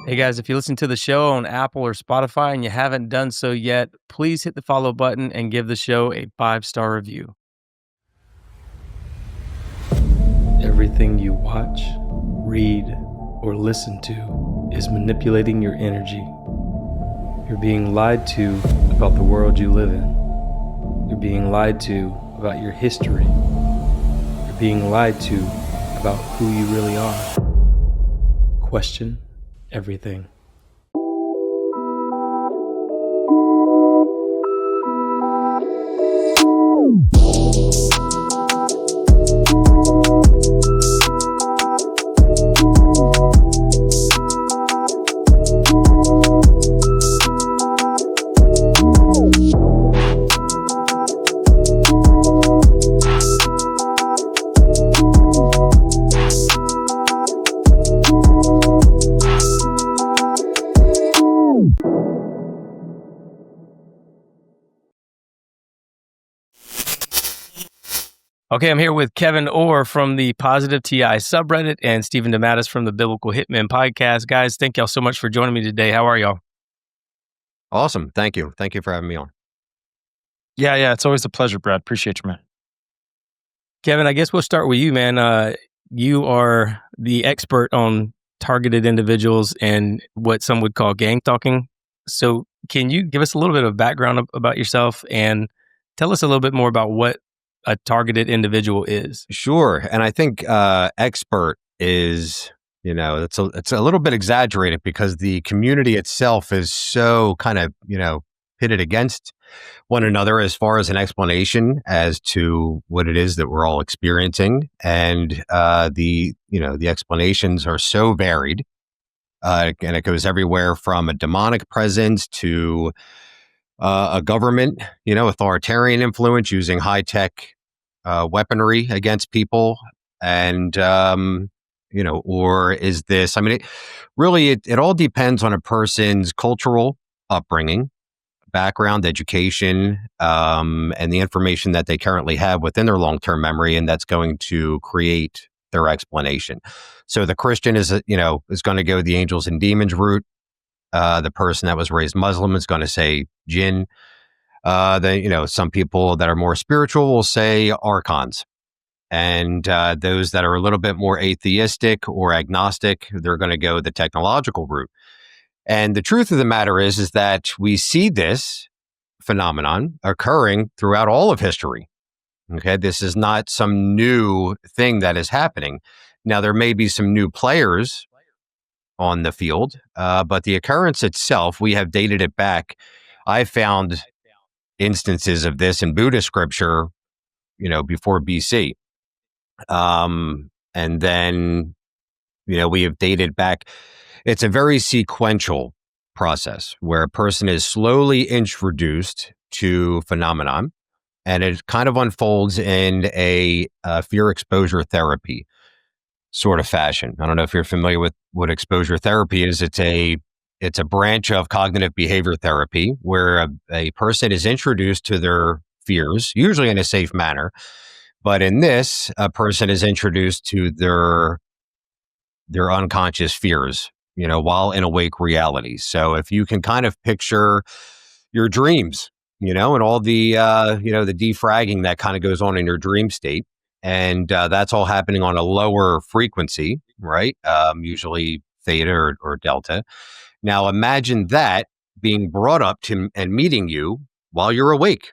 Hey guys, if you listen to the show on Apple or Spotify and you haven't done so yet, please hit the follow button and give the show a 5-star review. Everything you watch, read, or listen to is manipulating your energy. You're being lied to about the world you live in. You're being lied to about your history. You're being lied to about who you really are. Question everything. Okay, I'm here with Kevin Orr from the Positive TI subreddit and Stephen Dematties from the Biblical Hitmen podcast. Guys, thank y'all so much for joining me today. How are y'all? Awesome. Thank you. Thank you for having me on. Yeah. It's always a pleasure, Brad. Appreciate you, man. Kevin, I guess we'll start with you, man. You are the expert on targeted individuals and what some would call gang stalking. So can you give us a little bit of background about yourself and tell us a little bit more about what a targeted individual is? Sure. And I think expert is, it's a little bit exaggerated because the community itself is so kind of, pitted against one another as far as an explanation as to what it is that we're all experiencing. And the explanations are so varied. And it goes everywhere from a demonic presence to a government, authoritarian influence using high-tech weaponry against people. And, or is this, it all depends on a person's cultural upbringing, background, education, and the information that they currently have within their long-term memory. And that's going to create their explanation. So the Christian is going to go the angels and demons route. The person that was raised Muslim is going to say jinn. Some people that are more spiritual will say archons. And those that are a little bit more atheistic or agnostic, they're going to go the technological route. And the truth of the matter is that we see this phenomenon occurring throughout all of history. Okay, this is not some new thing that is happening. Now, there may be some new players on the field, but the occurrence itself, we have dated it back. I found instances of this in Buddhist scripture, before BC. And then, we have dated back. It's a very sequential process where a person is slowly introduced to phenomenon, and it kind of unfolds in a fear exposure therapy sort of fashion. I don't know if you're familiar with what exposure therapy is. It's a branch of cognitive behavior therapy where a person is introduced to their fears, usually in a safe manner. But in this, a person is introduced to their unconscious fears, while in awake reality. So if you can kind of picture your dreams, and all the, the defragging that kind of goes on in your dream state. And that's all happening on a lower frequency, right? Usually theta or delta. Now imagine that being brought up to and meeting you while you're awake,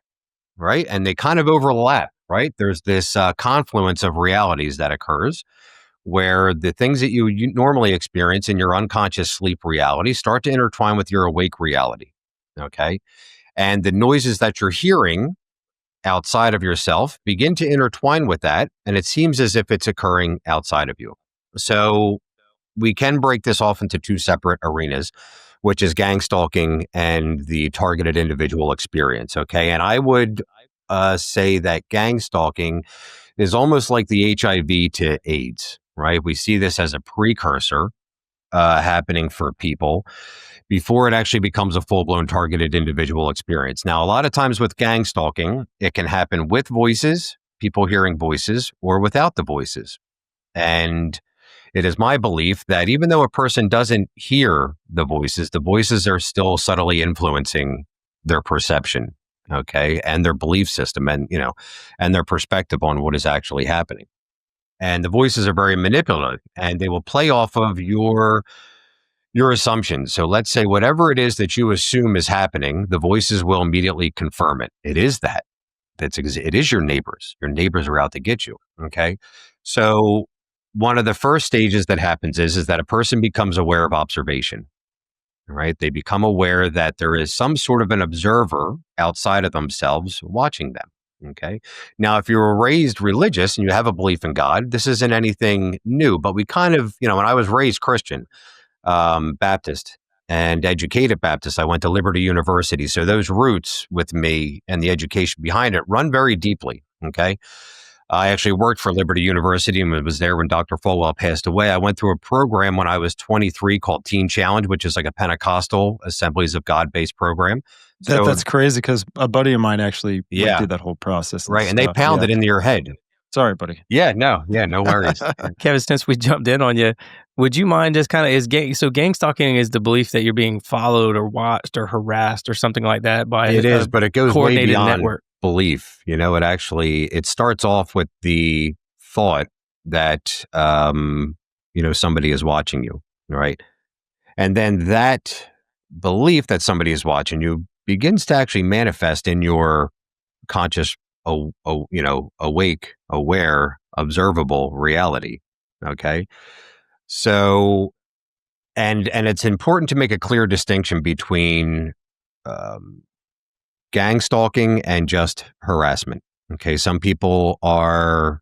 right? And they kind of overlap, right? There's this confluence of realities that occurs where the things that you normally experience in your unconscious sleep reality start to intertwine with your awake reality, okay? And the noises that you're hearing outside of yourself begin to intertwine with that, and it seems as if it's occurring outside of you. So we can break this off into two separate arenas, which is gang stalking and the targeted individual experience, okay? And I would say that gang stalking is almost like the HIV to AIDS, right? We see this as a precursor happening for people before it actually becomes a full-blown targeted individual experience. Now, a lot of times with gang stalking, it can happen with voices, people hearing voices, or without the voices. And It is my belief that even though a person doesn't hear the voices are still subtly influencing their perception, okay, and their belief system, and and their perspective on what is actually happening. And the voices are very manipulative, and they will play off of your assumptions. So let's say whatever it is that you assume is happening, the voices will immediately confirm it. It is that. It is your neighbors. Your neighbors are out to get you. Okay. So one of the first stages that happens is that a person becomes aware of observation. Right. They become aware that there is some sort of an observer outside of themselves watching them. Okay. Now, if you were raised religious and you have a belief in God, this isn't anything new, but we kind of, when I was raised Christian, Baptist and educated Baptist. I went to Liberty University. So those roots with me and the education behind it run very deeply. Okay. I actually worked for Liberty University and was there when Dr. Falwell passed away. I went through a program when I was 23 called Teen Challenge, which is like a Pentecostal Assemblies of God-based program. So That's crazy because a buddy of mine actually went through that whole process. Right. And they pound it into your head. Sorry, buddy. Yeah, no worries. Kevin, since we jumped in on you, would you mind just kind of so gang stalking is the belief that you're being followed or watched or harassed or something like that by it is, but it goes way beyond network. Belief. It starts off with the thought that somebody is watching you, right? And then that belief that somebody is watching you begins to actually manifest in your conscious, awake, aware, observable reality. Okay. So, and it's important to make a clear distinction between gang stalking and just harassment. Okay. Some people are,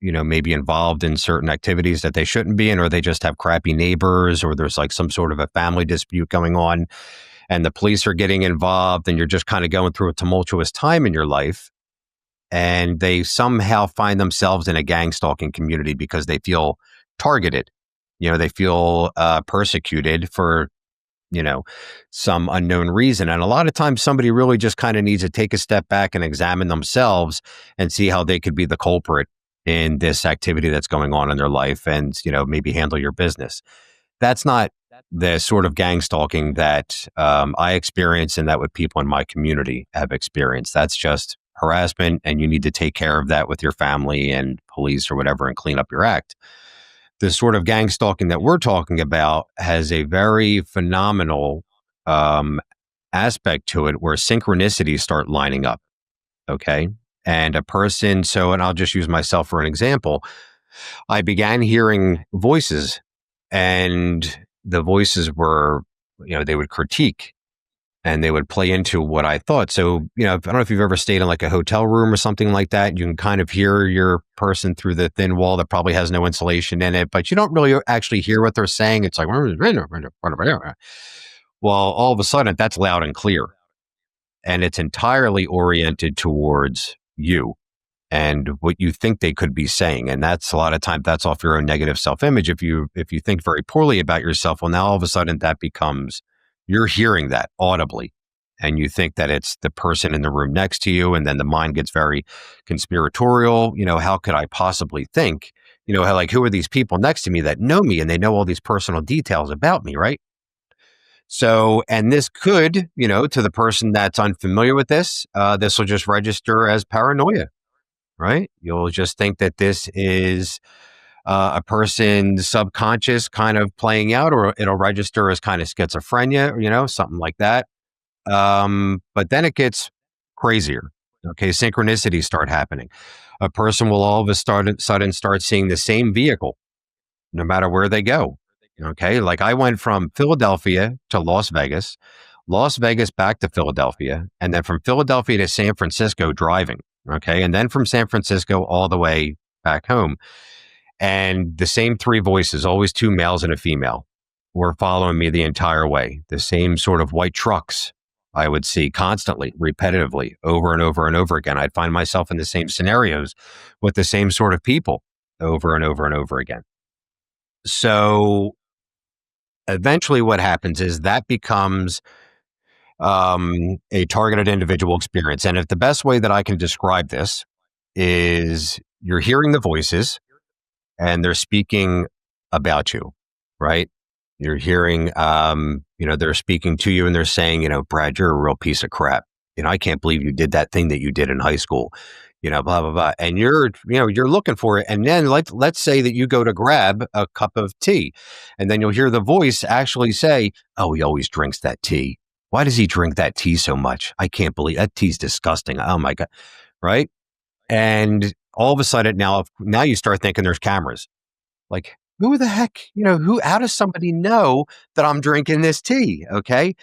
maybe involved in certain activities that they shouldn't be in, or they just have crappy neighbors, or there's like some sort of a family dispute going on and the police are getting involved and you're just kind of going through a tumultuous time in your life. And they somehow find themselves in a gang stalking community because they feel targeted. They feel persecuted for, some unknown reason. And a lot of times somebody really just kind of needs to take a step back and examine themselves and see how they could be the culprit in this activity that's going on in their life and, maybe handle your business. That's not the sort of gang stalking that I experience and that what people in my community have experienced. That's just harassment, and you need to take care of that with your family and police or whatever and clean up your act. The sort of gang stalking that we're talking about has a very phenomenal aspect to it where synchronicities start lining up. Okay. And and I'll just use myself for an example. I began hearing voices, and the voices were, they would critique and they would play into what I thought. So, I don't know if you've ever stayed in like a hotel room or something like that. You can kind of hear your person through the thin wall that probably has no insulation in it, but you don't really actually hear what they're saying. It's like, well, all of a sudden that's loud and clear, and it's entirely oriented towards you and what you think they could be saying. And that's a lot of times that's off your own negative self-image. If you think very poorly about yourself, well, now all of a sudden that becomes, you're hearing that audibly and you think that it's the person in the room next to you. And then the mind gets very conspiratorial. How could I possibly think, who are these people next to me that know me and they know all these personal details about me, right? So, and this could, to the person that's unfamiliar with this will just register as paranoia. Right? You'll just think that this is a person's subconscious kind of playing out, or it'll register as kind of schizophrenia, something like that. But then it gets crazier. Okay, synchronicities start happening. A person will all of a sudden start seeing the same vehicle, no matter where they go. Okay, like I went from Philadelphia to Las Vegas back to Philadelphia, and then from Philadelphia to San Francisco driving. Okay. And then from San Francisco all the way back home. And the same three voices, always two males and a female, were following me the entire way. The same sort of white trucks I would see constantly, repetitively, over and over and over again. I'd find myself in the same scenarios with the same sort of people over and over and over again. So eventually what happens is that becomes a targeted individual experience. And if the best way that I can describe this is you're hearing the voices and they're speaking about you, right? You're hearing, they're speaking to you and they're saying, Brad, you're a real piece of crap. I can't believe you did that thing that you did in high school, blah, blah, blah. And you're looking for it. And then let's say that you go to grab a cup of tea and then you'll hear the voice actually say, oh, he always drinks that tea. Why does he drink that tea so much? I can't believe that tea's disgusting. Oh my God. Right. And all of a sudden now you start thinking there's cameras. Like, who the heck, how does somebody know that I'm drinking this tea? Okay.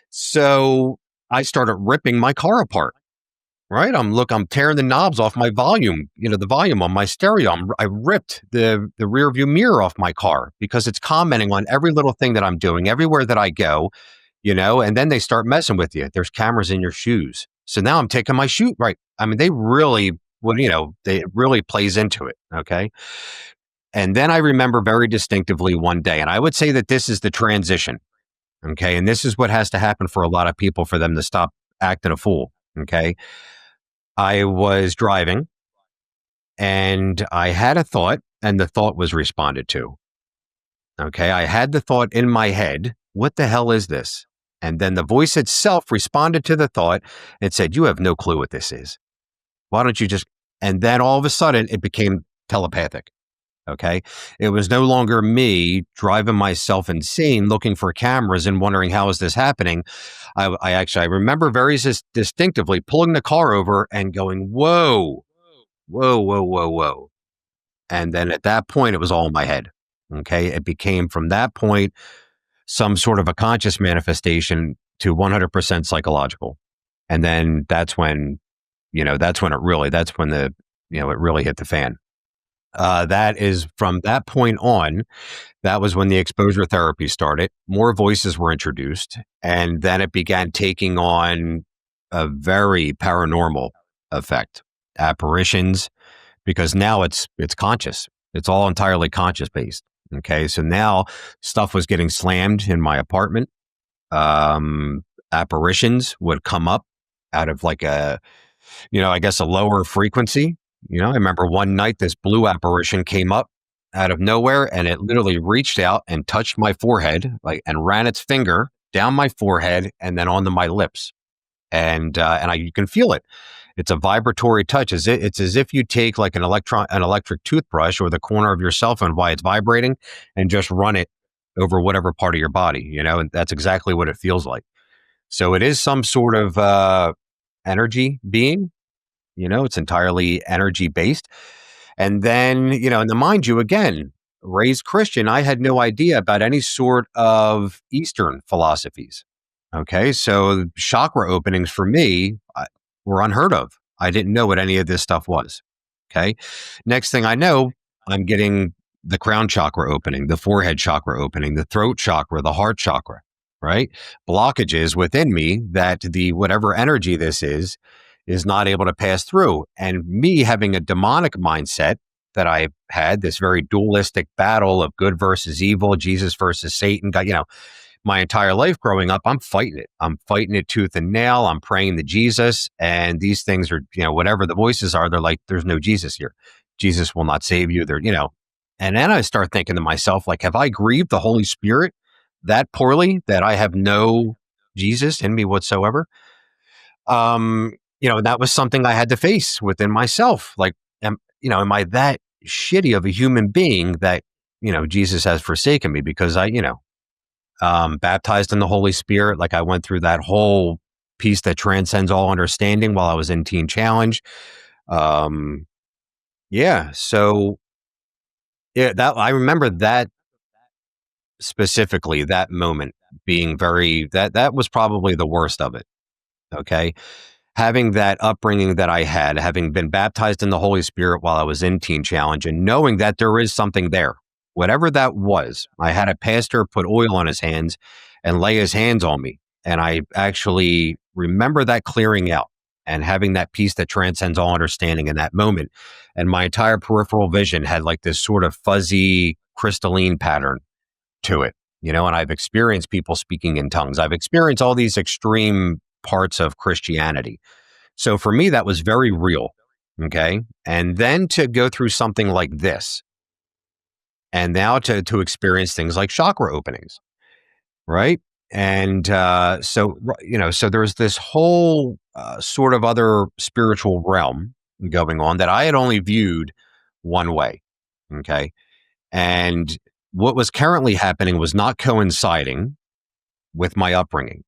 So I started ripping my car apart, right? I'm tearing the knobs off my volume, the volume on my stereo. I ripped the rear view mirror off my car because it's commenting on every little thing that I'm doing everywhere that I go, and then they start messing with you. There's cameras in your shoes. So now I'm taking my shoe, right? I mean, they really it really plays into it. Okay. And then I remember very distinctively one day, and I would say that this is the transition. Okay. And this is what has to happen for a lot of people for them to stop acting a fool. Okay. I was driving and I had a thought, and the thought was responded to. Okay. I had the thought in my head, what the hell is this? And then the voice itself responded to the thought and said, you have no clue what this is. Why don't you just, and then all of a sudden it became telepathic. Okay. It was no longer me driving myself insane, looking for cameras and wondering, how is this happening? I remember very distinctively pulling the car over and going, whoa, whoa, whoa, whoa, whoa. And then at that point, it was all in my head. Okay. It became from that point, some sort of a conscious manifestation to 100% psychological. And then that's when it really hit the fan. That is from that point on, that was when the exposure therapy started. More voices were introduced, and then it began taking on a very paranormal effect, apparitions, because now it's conscious. It's all entirely conscious based. Okay. So now stuff was getting slammed in my apartment. Apparitions would come up out of like a lower frequency. I remember one night this blue apparition came up out of nowhere and it literally reached out and touched my forehead, and ran its finger down my forehead and then onto my lips. And you can feel it. It's a vibratory touch. It's as if you take like an electric toothbrush or the corner of your cell phone while it's vibrating and just run it over whatever part of your body, and that's exactly what it feels like. So it is some sort of energy being. It's entirely energy based. And then, and to mind you, again, raised Christian, I had no idea about any sort of Eastern philosophies. Okay. So chakra openings for me were unheard of. I didn't know what any of this stuff was. Okay. Next thing I know, I'm getting the crown chakra opening, the forehead chakra opening, the throat chakra, the heart chakra, right? Blockages within me that the whatever energy this is not able to pass through. And me having a demonic mindset that I had, this very dualistic battle of good versus evil, Jesus versus Satan, my entire life growing up, I'm fighting it. I'm fighting it tooth and nail. I'm praying to Jesus. And these things are, whatever the voices are, they're like, there's no Jesus here. Jesus will not save you. And then I start thinking to myself, like, have I grieved the Holy Spirit that poorly that I have no Jesus in me whatsoever? That was something I had to face within myself. Like, am I that shitty of a human being that, Jesus has forsaken me because I, baptized in the Holy Spirit. Like I went through that whole piece that transcends all understanding while I was in Teen Challenge. So that I remember that specifically, that moment being that was probably the worst of it. Okay. Having that upbringing that I had, having been baptized in the Holy Spirit while I was in Teen Challenge and knowing that there is something there, whatever that was. I had a pastor put oil on his hands and lay his hands on me. And I actually remember that clearing out and having that peace that transcends all understanding in that moment. And my entire peripheral vision had like this sort of fuzzy crystalline pattern to it, and I've experienced people speaking in tongues. I've experienced all these extreme parts of Christianity. So for me, that was very real. Okay. And then to go through something like this and now to experience things like chakra openings, right? And so there's this whole sort of other spiritual realm going on that I had only viewed one way. Okay. And what was currently happening was not coinciding with my upbringing,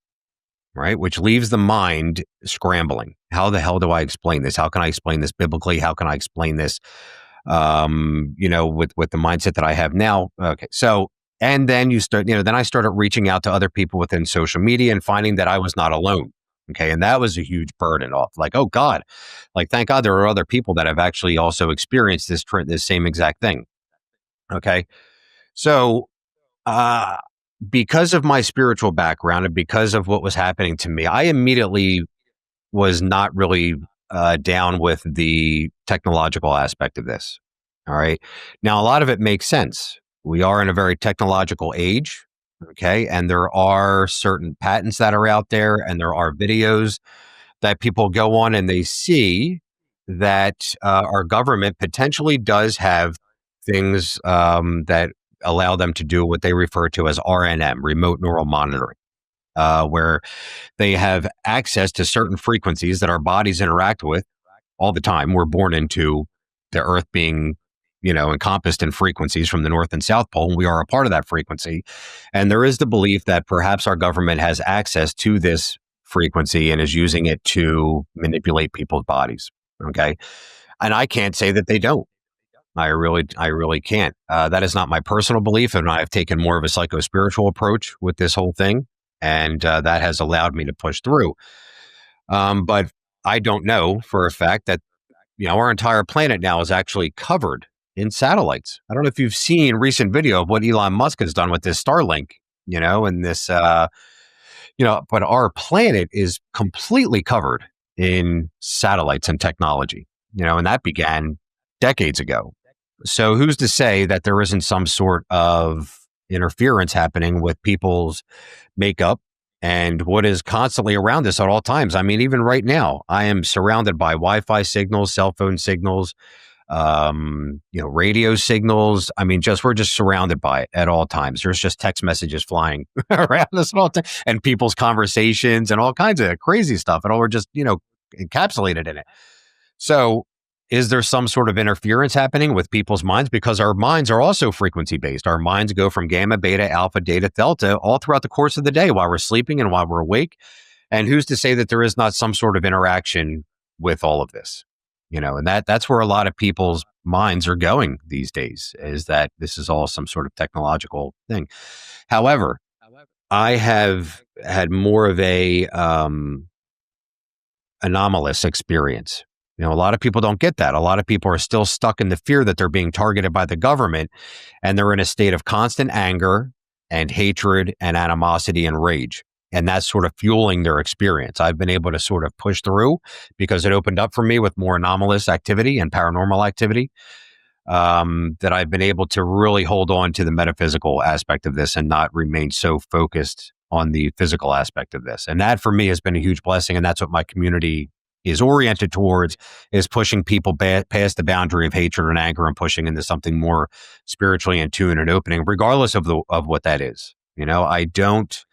right? Which leaves the mind scrambling. How the hell do I explain this? How can I explain this biblically? How can I explain this, with the mindset that I have now? Okay. So, and then then I started reaching out to other people within social media and finding that I was not alone. Okay. And that was a huge burden off. Like, oh God, like, thank God there are other people that have actually also experienced this same exact thing. Okay. So, uh, because of my spiritual background and because of what was happening to me, I immediately was not really down with the technological aspect of this. All right. Now, a lot of it makes sense. We are in a very technological age. Okay. And there are certain patents that are out there, and there are videos that people go on and they see that our government potentially does have things that allow them to do what they refer to as RNM, remote neural monitoring, where they have access to certain frequencies that our bodies interact with all the time. We're born into the earth being, encompassed in frequencies from the North and South Pole, and we are a part of that frequency. And there is the belief that perhaps our government has access to this frequency and is using it to manipulate people's bodies. Okay. And I can't say that they don't. I really can't. That is not my personal belief, and I've taken more of a psycho-spiritual approach with this whole thing, and that has allowed me to push through. But I don't know for a fact that our entire planet now is actually covered in satellites. I don't know if you've seen recent video of what Elon Musk has done with this Starlink, and this, but our planet is completely covered in satellites and technology, and that began decades ago. So who's to say that there isn't some sort of interference happening with people's makeup and what is constantly around us at all times? I mean, even right now, I am surrounded by Wi-Fi signals, cell phone signals, radio signals. I mean, we're just surrounded by it at all times. There's just text messages flying around us at all times, and people's conversations and all kinds of crazy stuff. And all we're just, encapsulated in it. So is there some sort of interference happening with people's minds? Because our minds are also frequency based. Our minds go from gamma, beta, alpha, delta, delta all throughout the course of the day while we're sleeping and while we're awake. And who's to say that there is not some sort of interaction with all of this? And that's where a lot of people's minds are going these days, is that this is all some sort of technological thing. However, I have had more of a anomalous experience. A lot of people don't get that. A lot of people are still stuck in the fear that they're being targeted by the government, and they're in a state of constant anger and hatred and animosity and rage. And that's sort of fueling their experience. I've been able to sort of push through because it opened up for me with more anomalous activity and paranormal activity, that I've been able to really hold on to the metaphysical aspect of this and not remain so focused on the physical aspect of this. And that for me has been a huge blessing. And that's what my community is oriented towards, is pushing people past the boundary of hatred and anger and pushing into something more spiritually in tune and opening, regardless of what that is. I don't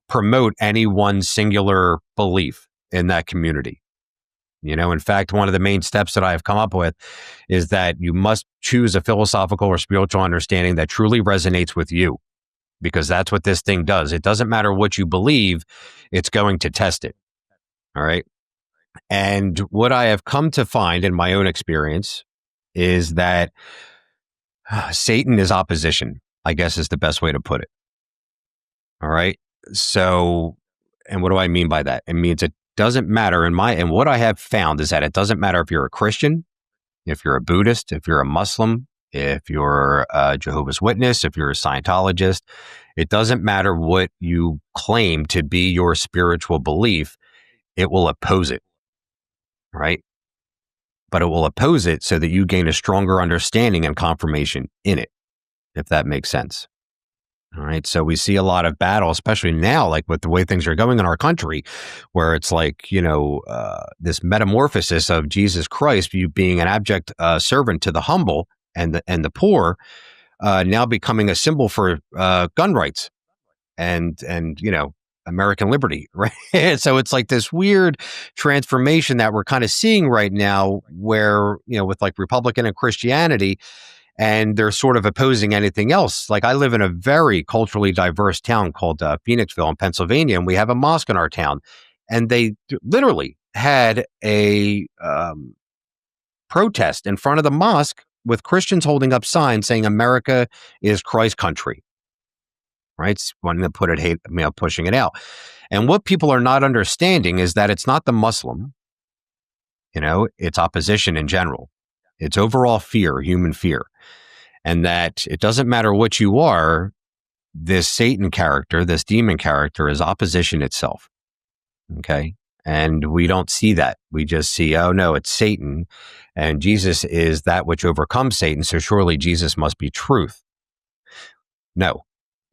promote any one singular belief in that community. In fact, one of the main steps that I have come up with is that you must choose a philosophical or spiritual understanding that truly resonates with you, because that's what this thing does. It doesn't matter what you believe, it's going to test it. All right. And what I have come to find in my own experience is that Satan is opposition, I guess is the best way to put it. All right. So, and what do I mean by that? It means it doesn't matter and what I have found is that it doesn't matter if you're a Christian, if you're a Buddhist, if you're a Muslim, if you're a Jehovah's Witness, if you're a Scientologist, it doesn't matter what you claim to be your spiritual belief, it will oppose it. Right? But it will oppose it so that you gain a stronger understanding and confirmation in it, if that makes sense. All right. So we see a lot of battle, especially now, like with the way things are going in our country, where it's like, this metamorphosis of Jesus Christ, you being an abject servant to the humble and the poor, now becoming a symbol for gun rights and American liberty, right? So it's like this weird transformation that we're kind of seeing right now, where with like Republican and Christianity, and they're sort of opposing anything else. Like, I live in a very culturally diverse town called Phoenixville in Pennsylvania, and we have a mosque in our town, and they literally had a protest in front of the mosque with Christians holding up signs saying America is Christ's country, right? Wanting to put it, pushing it out. And what people are not understanding is that it's not the Muslim, it's opposition in general. It's overall fear, human fear. And that it doesn't matter what you are, this Satan character, this demon character is opposition itself. Okay. And we don't see that. We just see, oh no, it's Satan, and Jesus is that which overcomes Satan. So surely Jesus must be truth. No,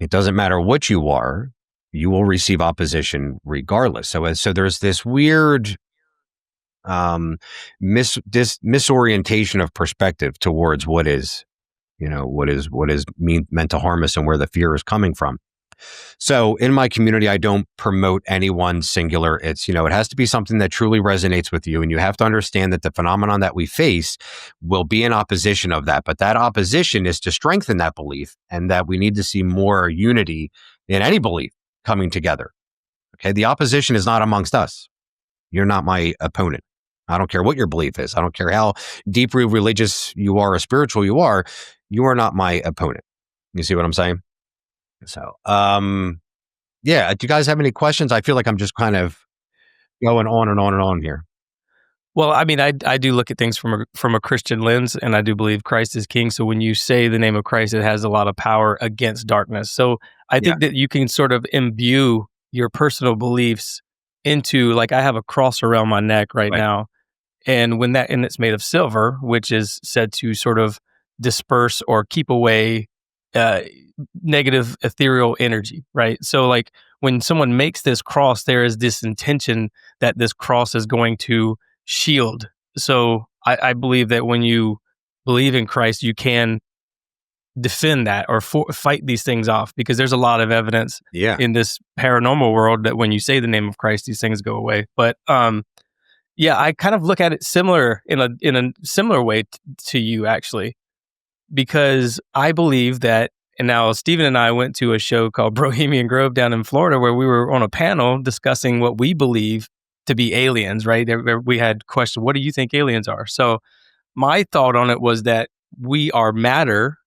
it doesn't matter what you are. You will receive opposition regardless. So there's this weird misorientation of perspective towards what is meant to harm us and where the fear is coming from. So in my community, I don't promote any one singular. It's, it has to be something that truly resonates with you. And you have to understand that the phenomenon that we face will be in opposition of that. But that opposition is to strengthen that belief, and that we need to see more unity in any belief coming together. Okay. The opposition is not amongst us. You're not my opponent. I don't care what your belief is. I don't care how deeply religious you are or spiritual you are. You are not my opponent. You see what I'm saying? So, yeah. Do you guys have any questions? I feel like I'm just kind of going on and on and on here. Well, I mean, I do look at things from a Christian lens, and I do believe Christ is king. So when you say the name of Christ, it has a lot of power against darkness. So I think that you can sort of imbue your personal beliefs into, like, I have a cross around my neck right now, and and it's made of silver, which is said to sort of disperse or keep away negative ethereal energy, right? So like when someone makes this cross, there is this intention that this cross is going to shield. So I believe that when you believe in Christ, you can defend that or fight these things off, because there's a lot of evidence in this paranormal world that when you say the name of Christ, these things go away. But I kind of look at it similar in a similar way to you, actually, because I believe that. And now Stephen and I went to a show called Bohemian Grove down in Florida, where we were on a panel discussing what we believe to be aliens, right? We had questions, what do you think aliens are? So my thought on it was that we are matter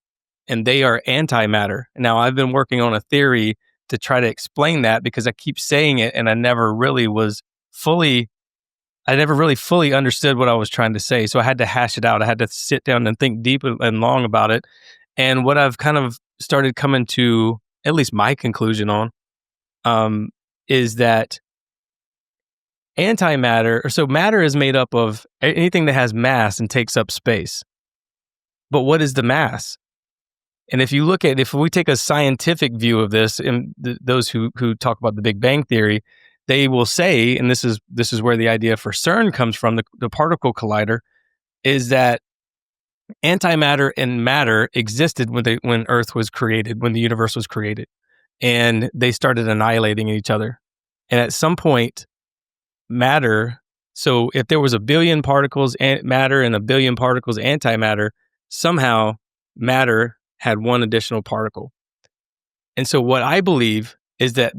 and they are antimatter. Now, I've been working on a theory to try to explain that, because I keep saying it and I never really fully understood what I was trying to say. So I had to hash it out. I had to sit down and think deep and long about it. And what I've kind of started coming to, at least my conclusion on, is that matter is made up of anything that has mass and takes up space. But what is the mass? And if we take a scientific view of this, and those who talk about the Big Bang Theory, they will say, and this is where the idea for CERN comes from, the particle collider, is that antimatter and matter existed when Earth was created, when the universe was created, and they started annihilating each other. And at some point, matter. So if there was a billion particles matter and a billion particles antimatter, somehow matter had one additional particle. And so what I believe is that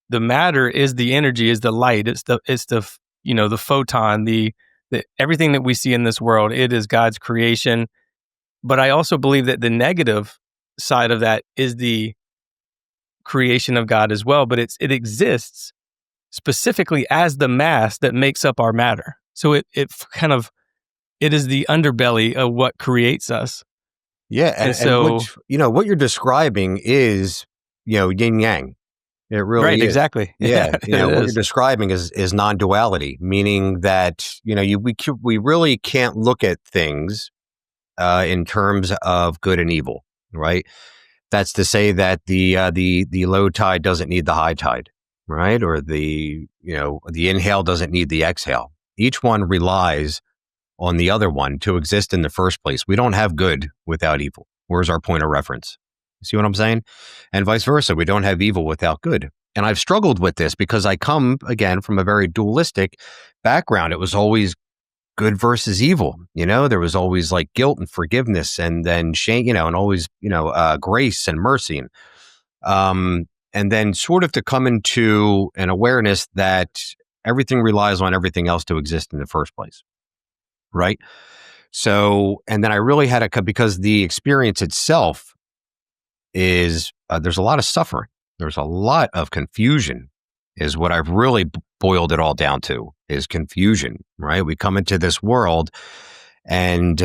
the matter is the energy, is the light, it's the the photon, the everything that we see in this world. It is God's creation. But I also believe that the negative side of that is the creation of God as well. But it exists specifically as the mass that makes up our matter. So it is the underbelly of what creates us. Yeah, and so what you're describing is yin yang. It really right, is. Exactly. Yeah, what you're describing is non-duality, meaning that we really can't look at things in terms of good and evil, right? That's to say that the low tide doesn't need the high tide, right? Or the inhale doesn't need the exhale. Each one relies on the other one to exist in the first place. We don't have good without evil. Where's our point of reference? You see what I'm saying? And vice versa. We don't have evil without good. And I've struggled with this because I come, again, from a very dualistic background. It was always good versus evil. There was always like guilt and forgiveness and then shame, and always, grace and mercy. And then sort of to come into an awareness that everything relies on everything else to exist in the first place. Right. So, and then I really had because the experience itself is, there's a lot of suffering. There's a lot of confusion is what I've really boiled it all down to, is confusion, right? We come into this world and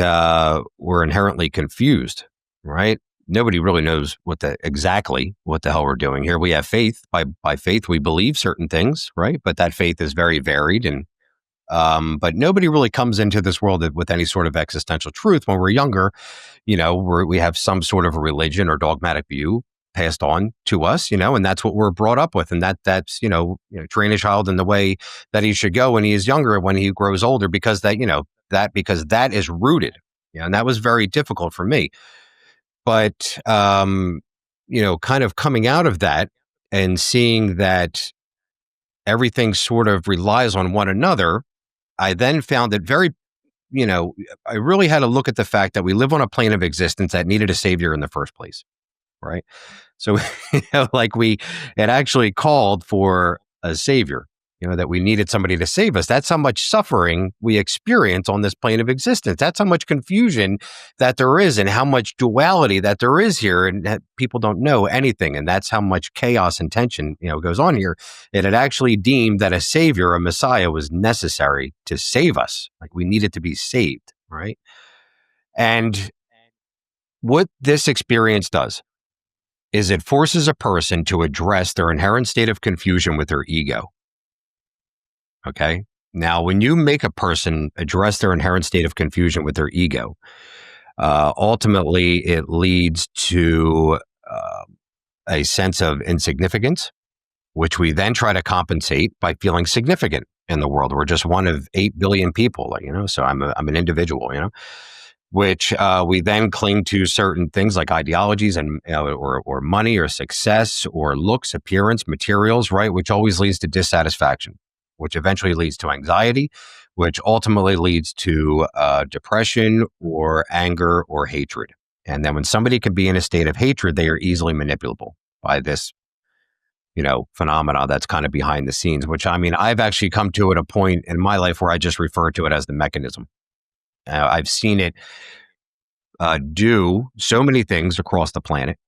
we're inherently confused, right? Nobody really knows exactly what the hell we're doing here. We have faith. By faith, we believe certain things, right? But that faith is very varied. And but nobody really comes into this world with any sort of existential truth. When we're younger, we have some sort of a religion or dogmatic view passed on to us, and that's what we're brought up with. And that's, train a child in the way that he should go when he is younger, when he grows older, because because that is rooted, and that was very difficult for me. But, kind of coming out of that and seeing that everything sort of relies on one another, I then found it very, I really had to look at the fact that we live on a plane of existence that needed a savior in the first place. Right. So, it actually called for a savior, that we needed somebody to save us. That's how much suffering we experience on this plane of existence. That's how much confusion that there is and how much duality that there is here, and that people don't know anything. And that's how much chaos and tension, goes on here. It had actually deemed that a savior, a Messiah, was necessary to save us. Like we needed to be saved. Right. And what this experience does is it forces a person to address their inherent state of confusion with their ego. Okay. Now, when you make a person address their inherent state of confusion with their ego, ultimately it leads to a sense of insignificance, which we then try to compensate by feeling significant in the world. We're just one of 8 billion people, so I'm an individual, which we then cling to certain things like ideologies and or money or success or looks, appearance, materials, right? Which always leads to dissatisfaction, which eventually leads to anxiety, which ultimately leads to depression or anger or hatred. And then when somebody can be in a state of hatred, they are easily manipulable by this, phenomena that's kind of behind the scenes, which I've actually come to at a point in my life where I just refer to it as the mechanism. I've seen it do so many things across the planet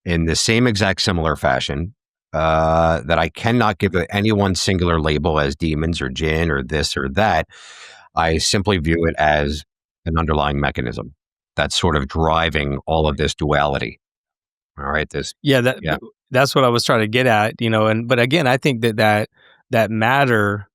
in the same exact similar fashion that I cannot give any one singular label as demons or jinn or this or that. I simply view it as an underlying mechanism that's sort of driving all of this duality. All right. That's what I was trying to get at, but again, I think that matter,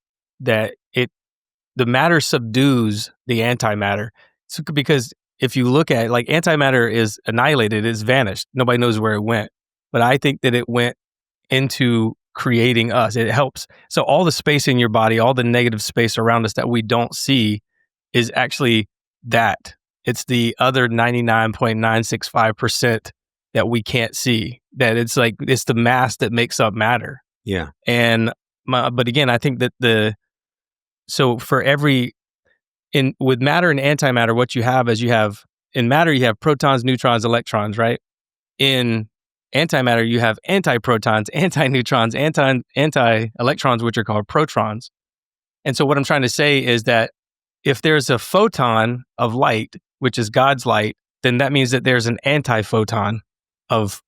the matter subdues the antimatter. So, because if you look at antimatter is annihilated, it's vanished. Nobody knows where it went. But I think that it went into creating us. It helps. So all the space in your body, all the negative space around us that we don't see is actually that. It's the other 99.965% that we can't see. That it's the mass that makes up matter. Yeah. And but again, I think that so for with matter and antimatter, what you have is in matter, you have protons, neutrons, electrons, right? In antimatter, you have antiprotons, antineutrons, anti-electrons, which are called protons. And so what I'm trying to say is that if there's a photon of light, which is God's light, then that means that there's an antiphoton of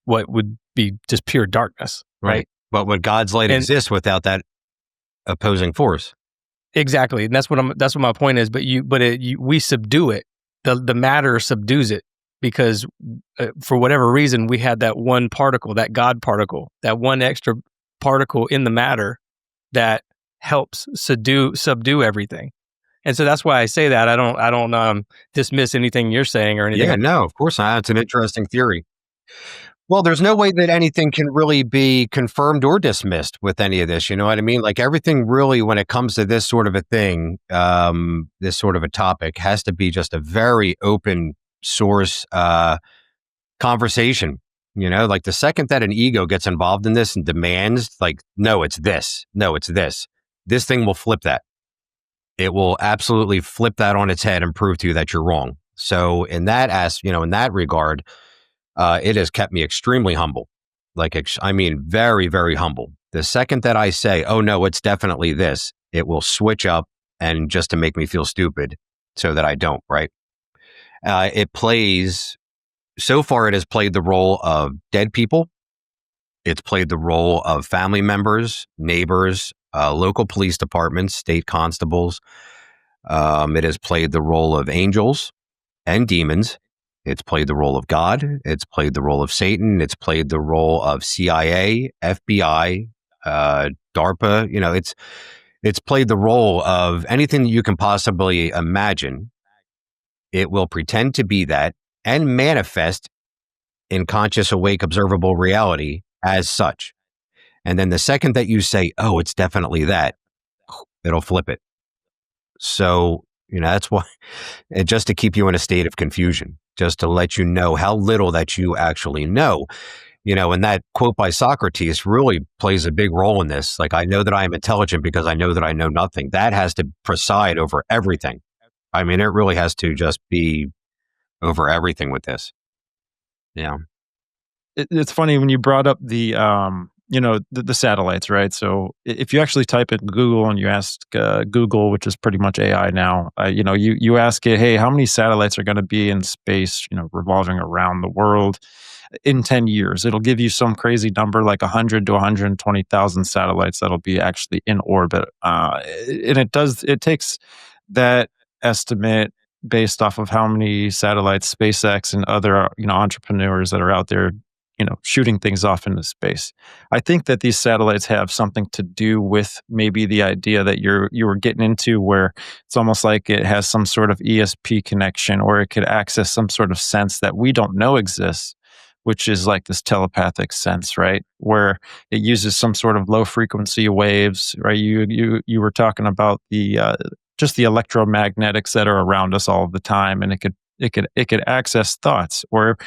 what would be just pure darkness, right? But would God's light exist without that opposing force? Exactly, and that's what my point is. But we subdue it. The matter subdues it because for whatever reason we had that one particle, that God particle, that one extra particle in the matter that helps subdue everything. And so that's why I say that. I don't dismiss anything you're saying or anything. Yeah, no, of course not. It's an interesting theory. Well, there's no way that anything can really be confirmed or dismissed with any of this. You know what I mean? Like everything really, when it comes to this sort of a thing, this sort of a topic has to be just a very open source conversation. Like the second that an ego gets involved in this and demands, like, no, it's this. No, it's this. This thing will flip that. It will absolutely flip that on its head and prove to you that you're wrong. So in that in that regard, it has kept me extremely humble. Very, very humble. The second that I say, oh no, it's definitely this, it will switch up and just to make me feel stupid so that I don't, right? So far it has played the role of dead people. It's played the role of family members, neighbors, local police departments, state constables. It has played the role of angels and demons. It's played the role of God. It's played the role of Satan. It's played the role of CIA, FBI, DARPA. It's played the role of anything that you can possibly imagine. It will pretend to be that and manifest in conscious, awake, observable reality as such. And then the second that you say, oh, it's definitely that, it'll flip it. So, that's why, just to keep you in a state of confusion, just to let you know how little that you actually know. And that quote by Socrates really plays a big role in this. Like, I know that I am intelligent because I know that I know nothing. That has to preside over everything. It really has to just be over everything with this. Yeah. It's funny when you brought up the satellites, right? So if you actually type in Google and you ask Google, which is pretty much AI now, you ask it, hey, how many satellites are going to be in space, revolving around the world in 10 years? It'll give you some crazy number like 100 to 120,000 satellites that'll be actually in orbit. And it takes that estimate based off of how many satellites SpaceX and other, entrepreneurs that are out there, shooting things off into space. I think that these satellites have something to do with maybe the idea that you were getting into, where it's almost like it has some sort of ESP connection, or it could access some sort of sense that we don't know exists, which is like this telepathic sense, right? Where it uses some sort of low frequency waves, right? You were talking about the just the electromagnetics that are around us all the time, and it could access thoughts, or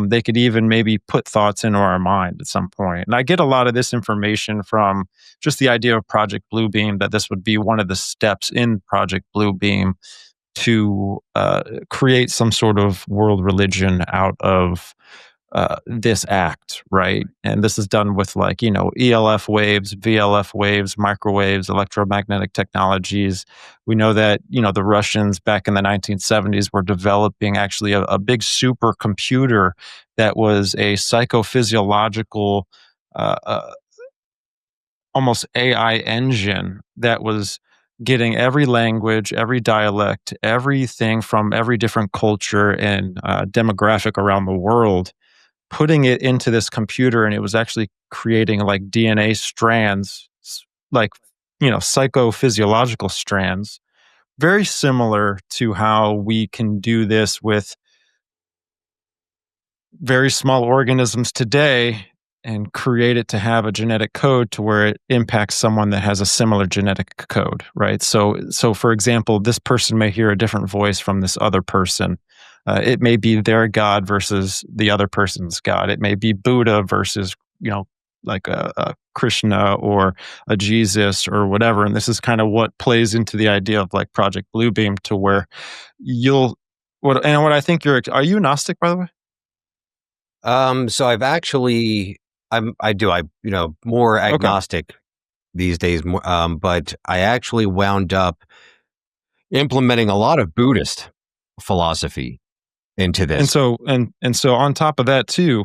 they could even maybe put thoughts into our mind at some point. And I get a lot of this information from just the idea of Project Bluebeam, that this would be one of the steps in Project Bluebeam to create some sort of world religion out of this act, right? And this is done with ELF waves, VLF waves, microwaves, electromagnetic technologies. We know that, the Russians back in the 1970s were developing actually a big supercomputer that was a psychophysiological, almost AI engine that was getting every language, every dialect, everything from every different culture and demographic around the world, putting it into this computer, and it was actually creating like DNA strands, psychophysiological strands, very similar to how we can do this with very small organisms today and create it to have a genetic code to where it impacts someone that has a similar genetic code, right? So for example, this person may hear a different voice from this other person. It may be their God versus the other person's God. It may be Buddha versus, like a Krishna or a Jesus or whatever. And this is kind of what plays into the idea of like Project Bluebeam, to where what I think are you Gnostic, by the way? So I've actually, more agnostic these days, but I actually wound up implementing a lot of Buddhist philosophy into this. And so on top of that too,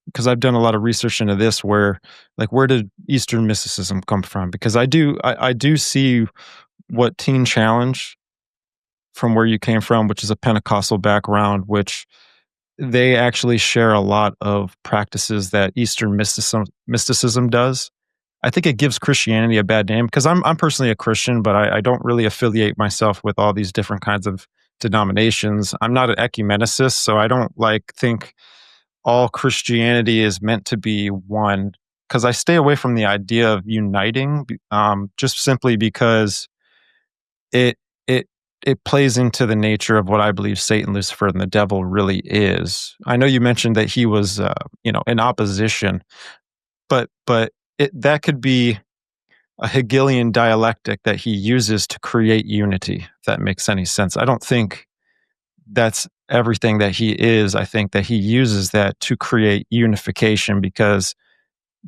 because I've done a lot of research into this, where did Eastern mysticism come from? Because I do see what Teen Challenge, from where you came from, which is a Pentecostal background, which they actually share a lot of practices that Eastern mysticism does. I think it gives Christianity a bad name, because I'm personally a Christian, but I don't really affiliate myself with all these different kinds of denominations. I'm not an ecumenicist, so I don't think all Christianity is meant to be one, because I stay away from the idea of uniting, just simply because it it plays into the nature of what I believe Satan, Lucifer, and the devil really is. I know you mentioned that he was, in opposition, but that could be a Hegelian dialectic that he uses to create unity, if that makes any sense. I don't think that's everything that he is. I think that he uses that to create unification, because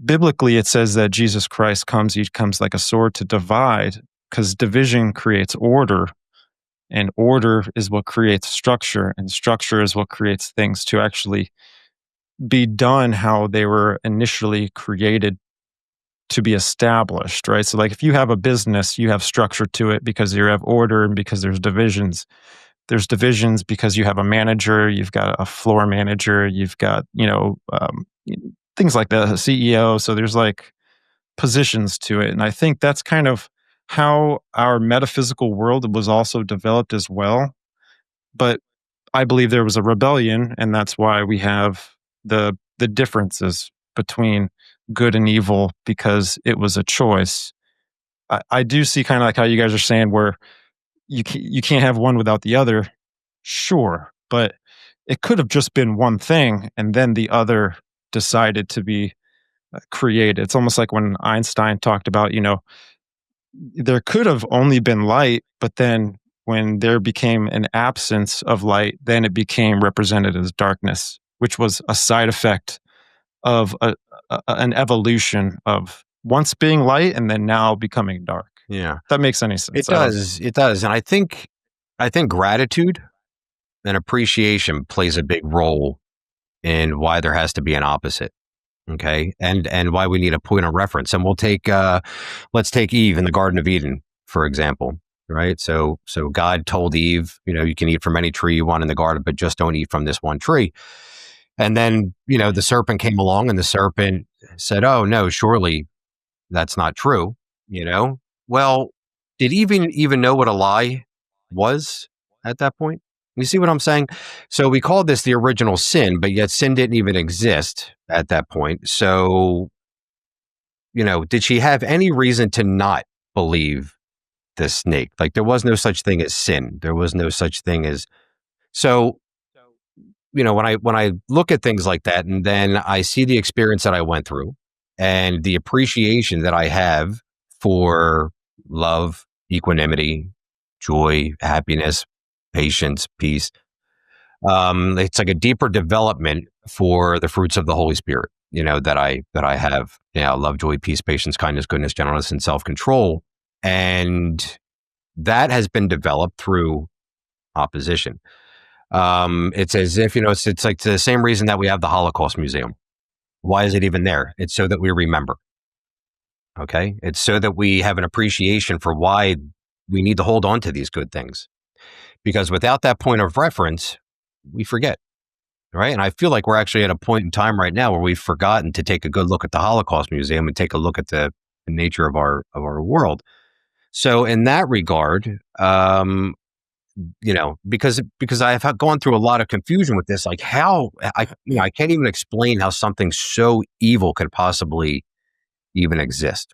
biblically it says that Jesus Christ comes, he comes like a sword to divide, because division creates order, and order is what creates structure, and structure is what creates things to actually be done how they were initially created to be established, right? So like if you have a business, you have structure to it because you have order and because there's divisions. There's divisions because you have a manager, you've got a floor manager, you've got, things like that, a CEO. So there's like positions to it. And I think that's kind of how our metaphysical world was also developed as well. But I believe there was a rebellion, and that's why we have the differences between good and evil, because it was a choice. I do see kind of like how you guys are saying, where you can't have one without the other. Sure, but it could have just been one thing, and then the other decided to be created. It's almost like when Einstein talked about, there could have only been light, but then when there became an absence of light, then it became represented as darkness, which was a side effect of an evolution of once being light and then now becoming dark. Yeah, If that makes any sense. it does. It does, and I think gratitude and appreciation plays a big role in why there has to be an opposite. Okay, and why we need a point of reference. And we'll take let's take Eve in the Garden of Eden, for example. Right. So God told Eve, you can eat from any tree you want in the garden, but just don't eat from this one tree. And then, the serpent came along, and the serpent said, "Oh no, surely that's not true." Well, did Eve even know what a lie was at that point? You see what I'm saying? So we called this the original sin, but yet sin didn't even exist at that point. So, did she have any reason to not believe the snake? Like, there was no such thing as sin. There was no such thing as, so, when I look at things like that, and then I see the experience that I went through and the appreciation that I have for love, equanimity, joy, happiness, patience, peace. It's like a deeper development for the fruits of the Holy Spirit, that I have, love, joy, peace, patience, kindness, goodness, gentleness, and self-control. And that has been developed through opposition. It's as if, it's like the same reason that we have the Holocaust Museum. Why is it even there? It's so that we remember. Okay. It's so that we have an appreciation for why we need to hold on to these good things. Because without that point of reference, we forget, right? And I feel like we're actually at a point in time right now where we've forgotten to take a good look at the Holocaust Museum and take a look at the nature of our world. So in that regard, because I have gone through a lot of confusion with this, like how I can't even explain how something so evil could possibly even exist,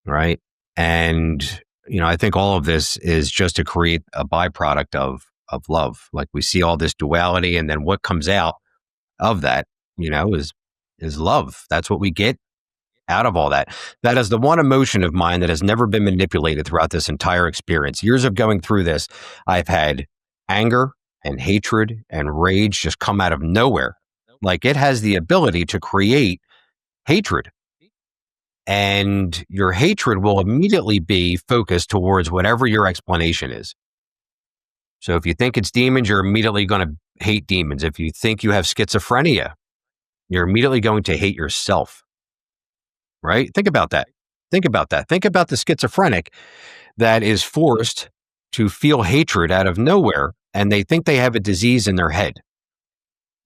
right? And I think all of this is just to create a byproduct of love. Like, we see all this duality, and then what comes out of that, is love. That's what we get out of all that. That is the one emotion of mine that has never been manipulated throughout this entire experience. Years of going through this, I've had anger and hatred and rage just come out of nowhere. Like, it has the ability to create hatred. And your hatred will immediately be focused towards whatever your explanation is. So if you think it's demons, you're immediately going to hate demons. If you think you have schizophrenia, you're immediately going to hate yourself. Right? Think about that. Think about the schizophrenic that is forced to feel hatred out of nowhere, and they think they have a disease in their head.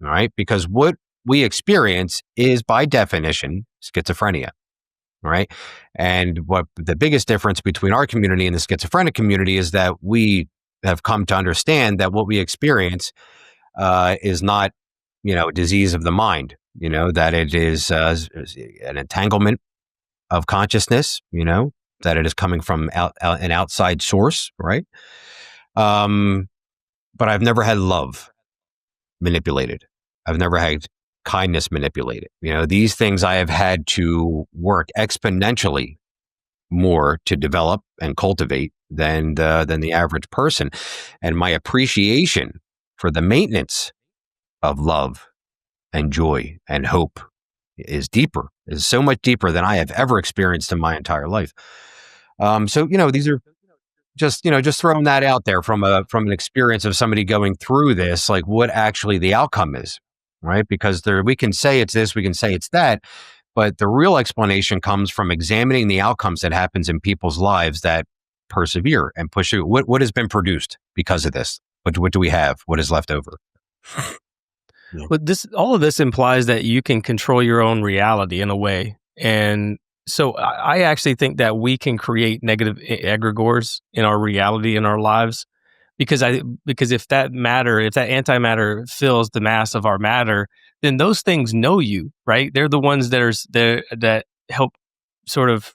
All right? Because what we experience is, by definition, schizophrenia. Right? And what the biggest difference between our community and the schizophrenic community is that we have come to understand that what we experience is not, a disease of the mind, that it is an entanglement of consciousness, that it is coming from an outside source, right? But I've never had love manipulated. I've never had kindness manipulated. These things I have had to work exponentially more to develop and cultivate than the average person. And my appreciation for the maintenance of love and joy and hope is so much deeper than I have ever experienced in my entire life. So these are just throwing that out there from an experience of somebody going through this, like what actually the outcome is, right? Because we can say it's this, we can say it's that, but the real explanation comes from examining the outcomes that happens in people's lives that persevere and push through. What has been produced because of this? What do we have? What is left over? But all of this implies that you can control your own reality in a way. And so I actually think that we can create negative egregores in our reality, in our lives, because if that antimatter fills the mass of our matter, then those things know you, right? They're the ones that help sort of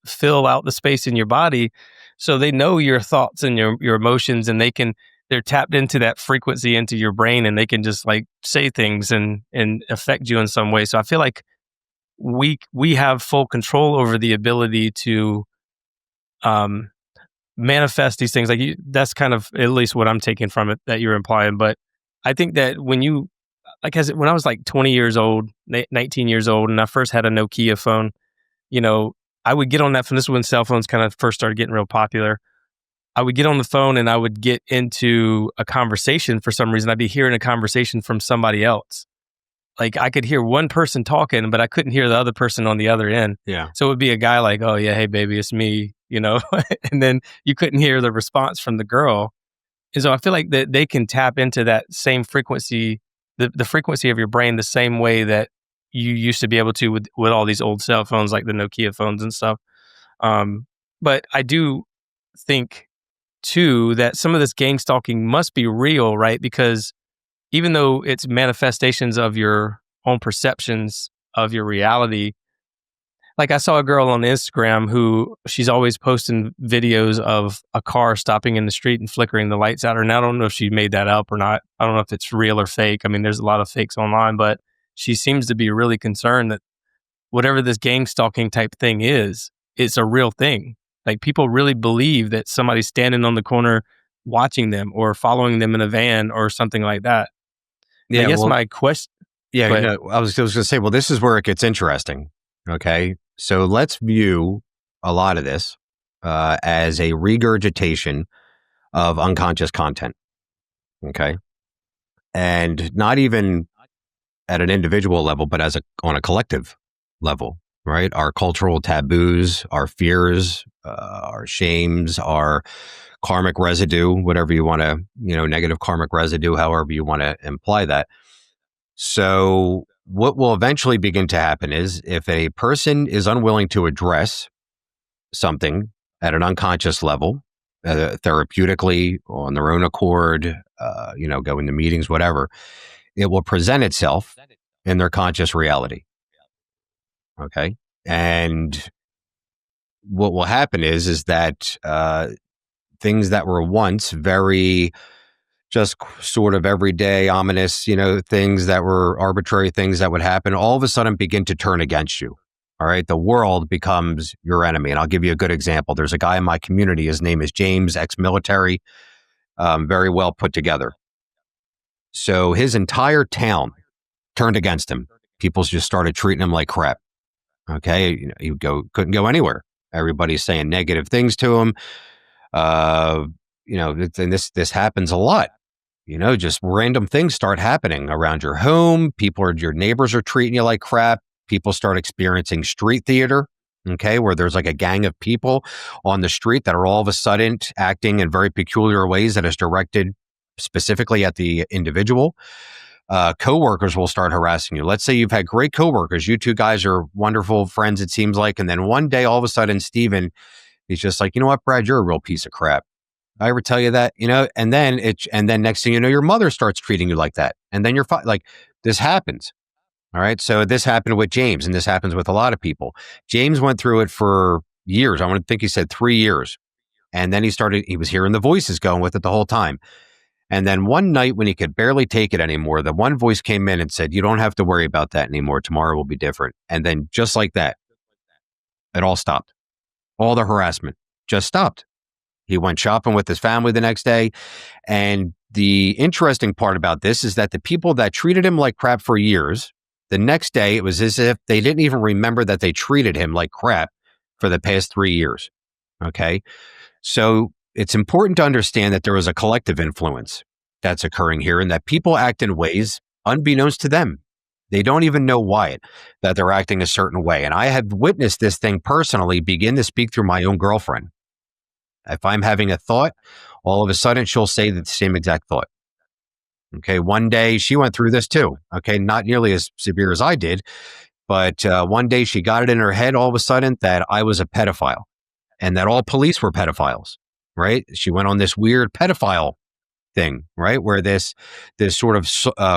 fill out the space in your body. So they know your thoughts and your emotions, and they're tapped into that frequency into your brain, and they can just like say things and affect you in some way. So I feel like we have full control over the ability to manifest these things. That's kind of at least what I'm taking from it that you're implying. But I think that when I was like 20 years old, 19 years old, and I first had a Nokia phone, I would get on that phone. This is when cell phones kind of first started getting real popular. I would get on the phone and I would get into a conversation for some reason. I'd be hearing a conversation from somebody else. Like I could hear one person talking, but I couldn't hear the other person on the other end. Yeah. So it would be a guy like, "Oh yeah, hey baby, it's me," and then you couldn't hear the response from the girl. And so I feel like that they can tap into that same frequency, the frequency of your brain, the same way that you used to be able to with all these old cell phones, like the Nokia phones and stuff. But I do think too that some of this gang stalking must be real, right? Because even though it's manifestations of your own perceptions of your reality, like I saw a girl on Instagram who she's always posting videos of a car stopping in the street and flickering the lights at her. And I don't know if she made that up or not. I don't know if it's real or fake. I mean, there's a lot of fakes online, but she seems to be really concerned that whatever this gang stalking type thing is, it's a real thing. Like people really believe that somebody's standing on the corner watching them or following them in a van or something like that. Yeah, I guess my question. Yeah, I was going to say, well, this is where it gets interesting. Okay, so let's view a lot of this as a regurgitation of unconscious content. Okay, and not even at an individual level, but on a collective level, right? Our cultural taboos, our fears, our shames, our karmic residue, whatever you want to, negative karmic residue, however you want to imply that. So what will eventually begin to happen is if a person is unwilling to address something at an unconscious level, therapeutically, on their own accord, go into meetings, whatever, it will present itself in their conscious reality. Okay. And what will happen is that things that were once very just sort of everyday, ominous, things that were arbitrary things that would happen, all of a sudden begin to turn against you. All right. The world becomes your enemy. And I'll give you a good example. There's a guy in my community. His name is James, ex-military, very well put together. So his entire town turned against him. People just started treating him like crap. Okay. He couldn't go anywhere. Everybody's saying negative things to him. And this happens a lot. Just random things start happening around your home. Your neighbors are treating you like crap. People start experiencing street theater, okay, where there's like a gang of people on the street that are all of a sudden acting in very peculiar ways that is directed specifically at the individual. Coworkers will start harassing you. Let's say you've had great coworkers. You two guys are wonderful friends, it seems like. And then one day, all of a sudden, Steven, he's just like, you know what, Brad, you're a real piece of crap. I ever tell you that, and then next thing you know, your mother starts treating you like that. And then you're like, this happens. All right. So this happened with James, and this happens with a lot of people. James went through it for years. I want to think he said 3 years. And then he was hearing the voices going with it the whole time. And then one night when he could barely take it anymore, the one voice came in and said, "You don't have to worry about that anymore. Tomorrow will be different." And then just like that, it all stopped. All the harassment just stopped. He went shopping with his family the next day. And the interesting part about this is that the people that treated him like crap for years, the next day it was as if they didn't even remember that they treated him like crap for the past 3 years. Okay. So it's important to understand that there is a collective influence that's occurring here and that people act in ways unbeknownst to them. They don't even know why that they're acting a certain way. And I have witnessed this thing personally begin to speak through my own girlfriend. If I'm having a thought, all of a sudden she'll say the same exact thought. Okay. One day she went through this too. Okay. Not nearly as severe as I did, but one day she got it in her head all of a sudden that I was a pedophile and that all police were pedophiles, right? She went on this weird pedophile thing, right? Where this sort of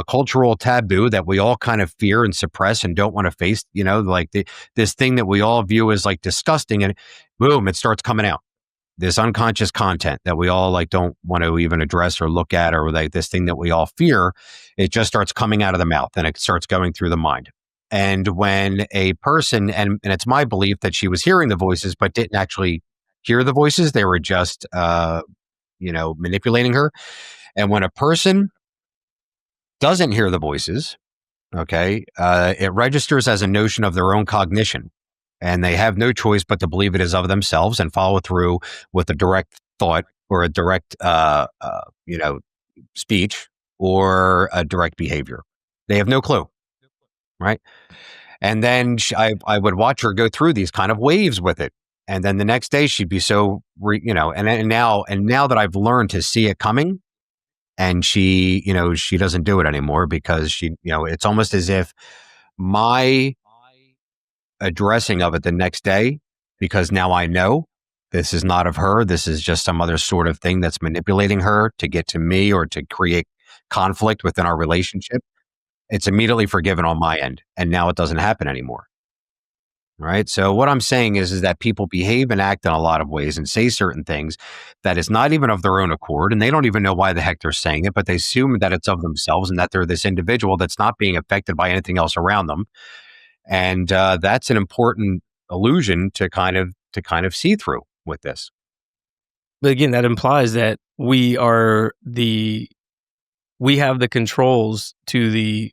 cultural taboo that we all kind of fear and suppress and don't want to face, like this thing that we all view as like disgusting, and boom, it starts coming out. This unconscious content that we all like don't want to even address or look at, or like this thing that we all fear, it just starts coming out of the mouth and it starts going through the mind. And when a person, and it's my belief that she was hearing the voices, but didn't actually hear the voices, they were just, manipulating her. And when a person doesn't hear the voices, okay, it registers as a notion of their own cognition. And they have no choice but to believe it is of themselves and follow through with a direct thought or a direct, speech or a direct behavior. They have no clue, right? And then I would watch her go through these kind of waves with it. And then the next day she'd be so, and now that I've learned to see it coming, and she doesn't do it anymore because it's almost as if my addressing of it the next day, because now I know this is not of her. This is just some other sort of thing that's manipulating her to get to me or to create conflict within our relationship. It's immediately forgiven on my end. And now it doesn't happen anymore. Right. So what I'm saying is that people behave and act in a lot of ways and say certain things that is not even of their own accord. And they don't even know why the heck they're saying it, but they assume that it's of themselves and that they're this individual that's not being affected by anything else around them. And that's an important illusion to kind of see through with this. But again, that implies that we have the controls to the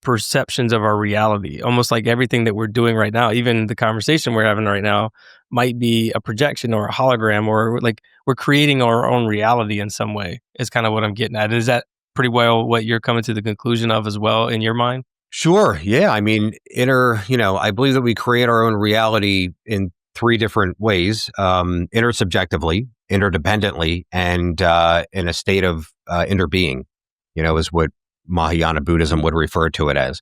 perceptions of our reality. Almost like everything that we're doing right now, even the conversation we're having right now, might be a projection or a hologram, or like we're creating our own reality in some way, is kind of what I'm getting at. Is that pretty well what you're coming to the conclusion of as well in your mind? Sure. Yeah. I mean, I believe that we create our own reality in 3 different ways, intersubjectively, interdependently, and in a state of interbeing, is what Mahayana Buddhism would refer to it as.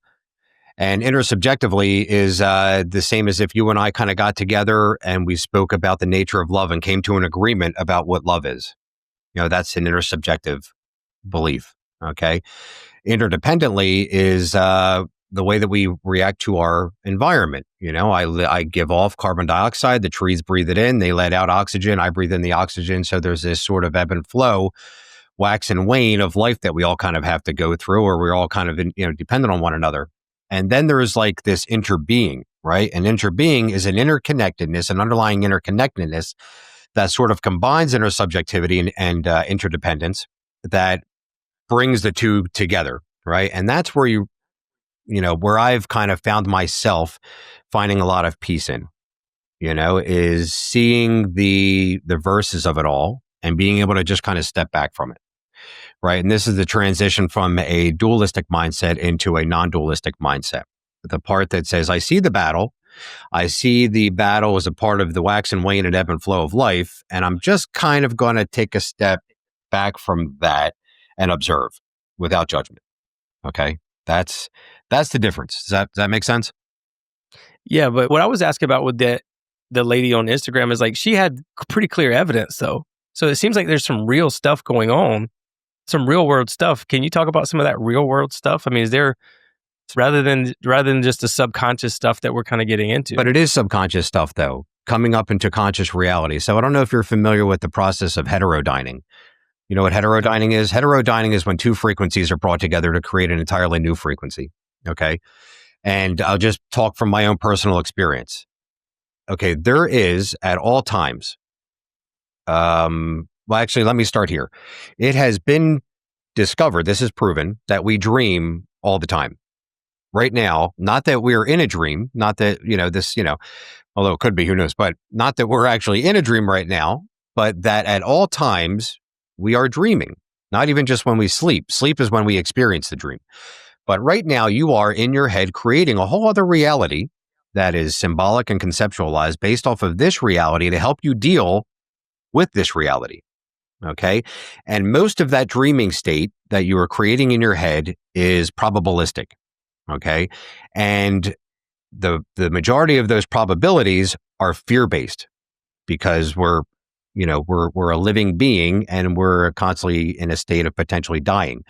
And intersubjectively is the same as if you and I kind of got together and we spoke about the nature of love and came to an agreement about what love is. That's an intersubjective belief. Okay. Interdependently is the way that we react to our environment. I give off carbon dioxide, the trees breathe it in, they let out oxygen, I breathe in the oxygen. So there's this sort of ebb and flow, wax and wane of life that we all kind of have to go through, or we're all kind of dependent on one another. And then there is like this interbeing, right? And interbeing is an interconnectedness, an underlying interconnectedness that sort of combines intersubjectivity and interdependence that brings the two together, right? And that's where where I've kind of found myself finding a lot of peace in, is seeing the verses of it all and being able to just kind of step back from it, right? And this is the transition from a dualistic mindset into a non-dualistic mindset. The part that says, I see the battle as a part of the wax and wane and ebb and flow of life, and I'm just kind of going to take a step back from that and observe without judgment. Okay. That's the difference. Does that make sense? Yeah. But what I was asking about with the lady on Instagram is like, she had pretty clear evidence though. So it seems like there's some real stuff going on, some real world stuff. Can you talk about some of that real world stuff? I mean, is there, rather than just the subconscious stuff that we're kind of getting into? But it is subconscious stuff though. coming up into conscious reality. So I don't know if you're familiar with the process of heterodyning. You know what heterodyning is? Heterodyning is when two frequencies are brought together to create an entirely new frequency. Okay. And I'll just talk from my own personal experience. Okay. There is at all times, well, actually, let me start here. It has been discovered, this is proven, that we dream all the time. Right now, not that we're in a dream, not that, although it could be, who knows, but not that we're actually in a dream right now, but that at all times we are dreaming, not even just when we sleep. Sleep is when we experience the dream. But right now you are in your head creating a whole other reality that is symbolic and conceptualized based off of this reality to help you deal with this reality. Okay. And most of that dreaming state that you are creating in your head is probabilistic. Okay. And the majority of those probabilities are fear-based because we're a living being and we're constantly in a state of potentially dying.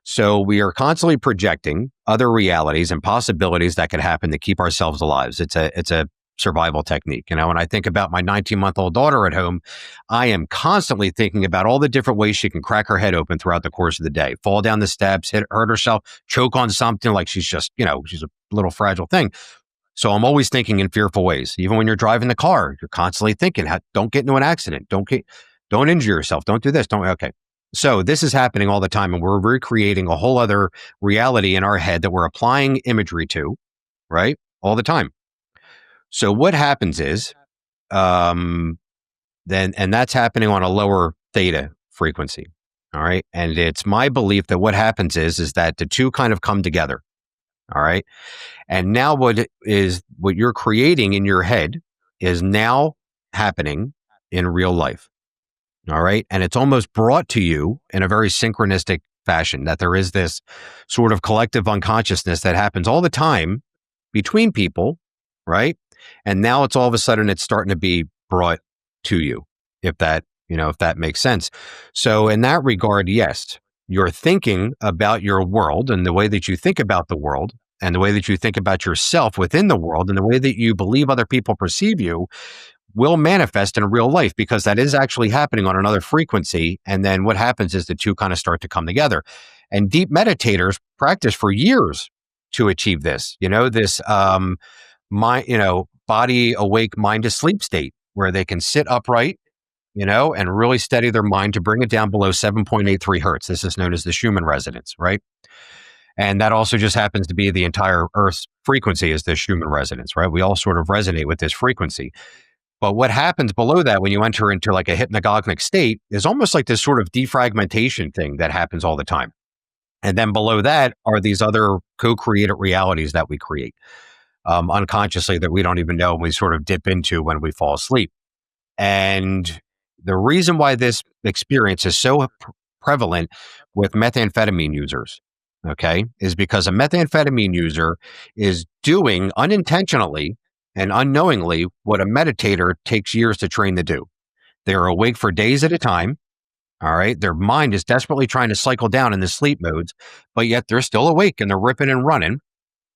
So we are constantly projecting other realities and possibilities that could happen to keep ourselves alive. It's a survival technique. When I think about my 19-month-old daughter at home, I am constantly thinking about all the different ways she can crack her head open throughout the course of the day, fall down the steps, hurt herself, choke on something like she's just, she's a little fragile thing. So I'm always thinking in fearful ways. Even when you're driving the car, you're constantly thinking, don't get into an accident. Don't injure yourself. Don't do this. Okay. So this is happening all the time, and we're recreating a whole other reality in our head that we're applying imagery to, right? All the time. So what happens is, and that's happening on a lower theta frequency. All right. And it's my belief that what happens is that the two kind of come together. All right. And now what you're creating in your head is now happening in real life. All right. And it's almost brought to you in a very synchronistic fashion, that there is this sort of collective unconsciousness that happens all the time between people. Right. And now it's all of a sudden it's starting to be brought to you, if that makes sense. So in that regard, yes, you're thinking about your world and the way that you think about the world and the way that you think about yourself within the world and the way that you believe other people perceive you will manifest in real life, because that is actually happening on another frequency. And then what happens is the two kind of start to come together. And deep meditators practice for years to achieve this, this body awake, mind asleep state where they can sit upright, and really steady their mind to bring it down below 7.83 hertz. This is known as the Schumann resonance, right? And that also just happens to be the entire Earth's frequency is the Schumann resonance, right? We all sort of resonate with this frequency. But what happens below that when you enter into like a hypnagogic state is almost like this sort of defragmentation thing that happens all the time. And then below that are these other co-created realities that we create unconsciously that we don't even know, and we sort of dip into when we fall asleep. And the reason why this experience is so prevalent with methamphetamine users, okay, is because a methamphetamine user is doing unintentionally and unknowingly what a meditator takes years to train to do. They're awake for days at a time. All right. Their mind is desperately trying to cycle down in the sleep modes, but yet they're still awake and they're ripping and running.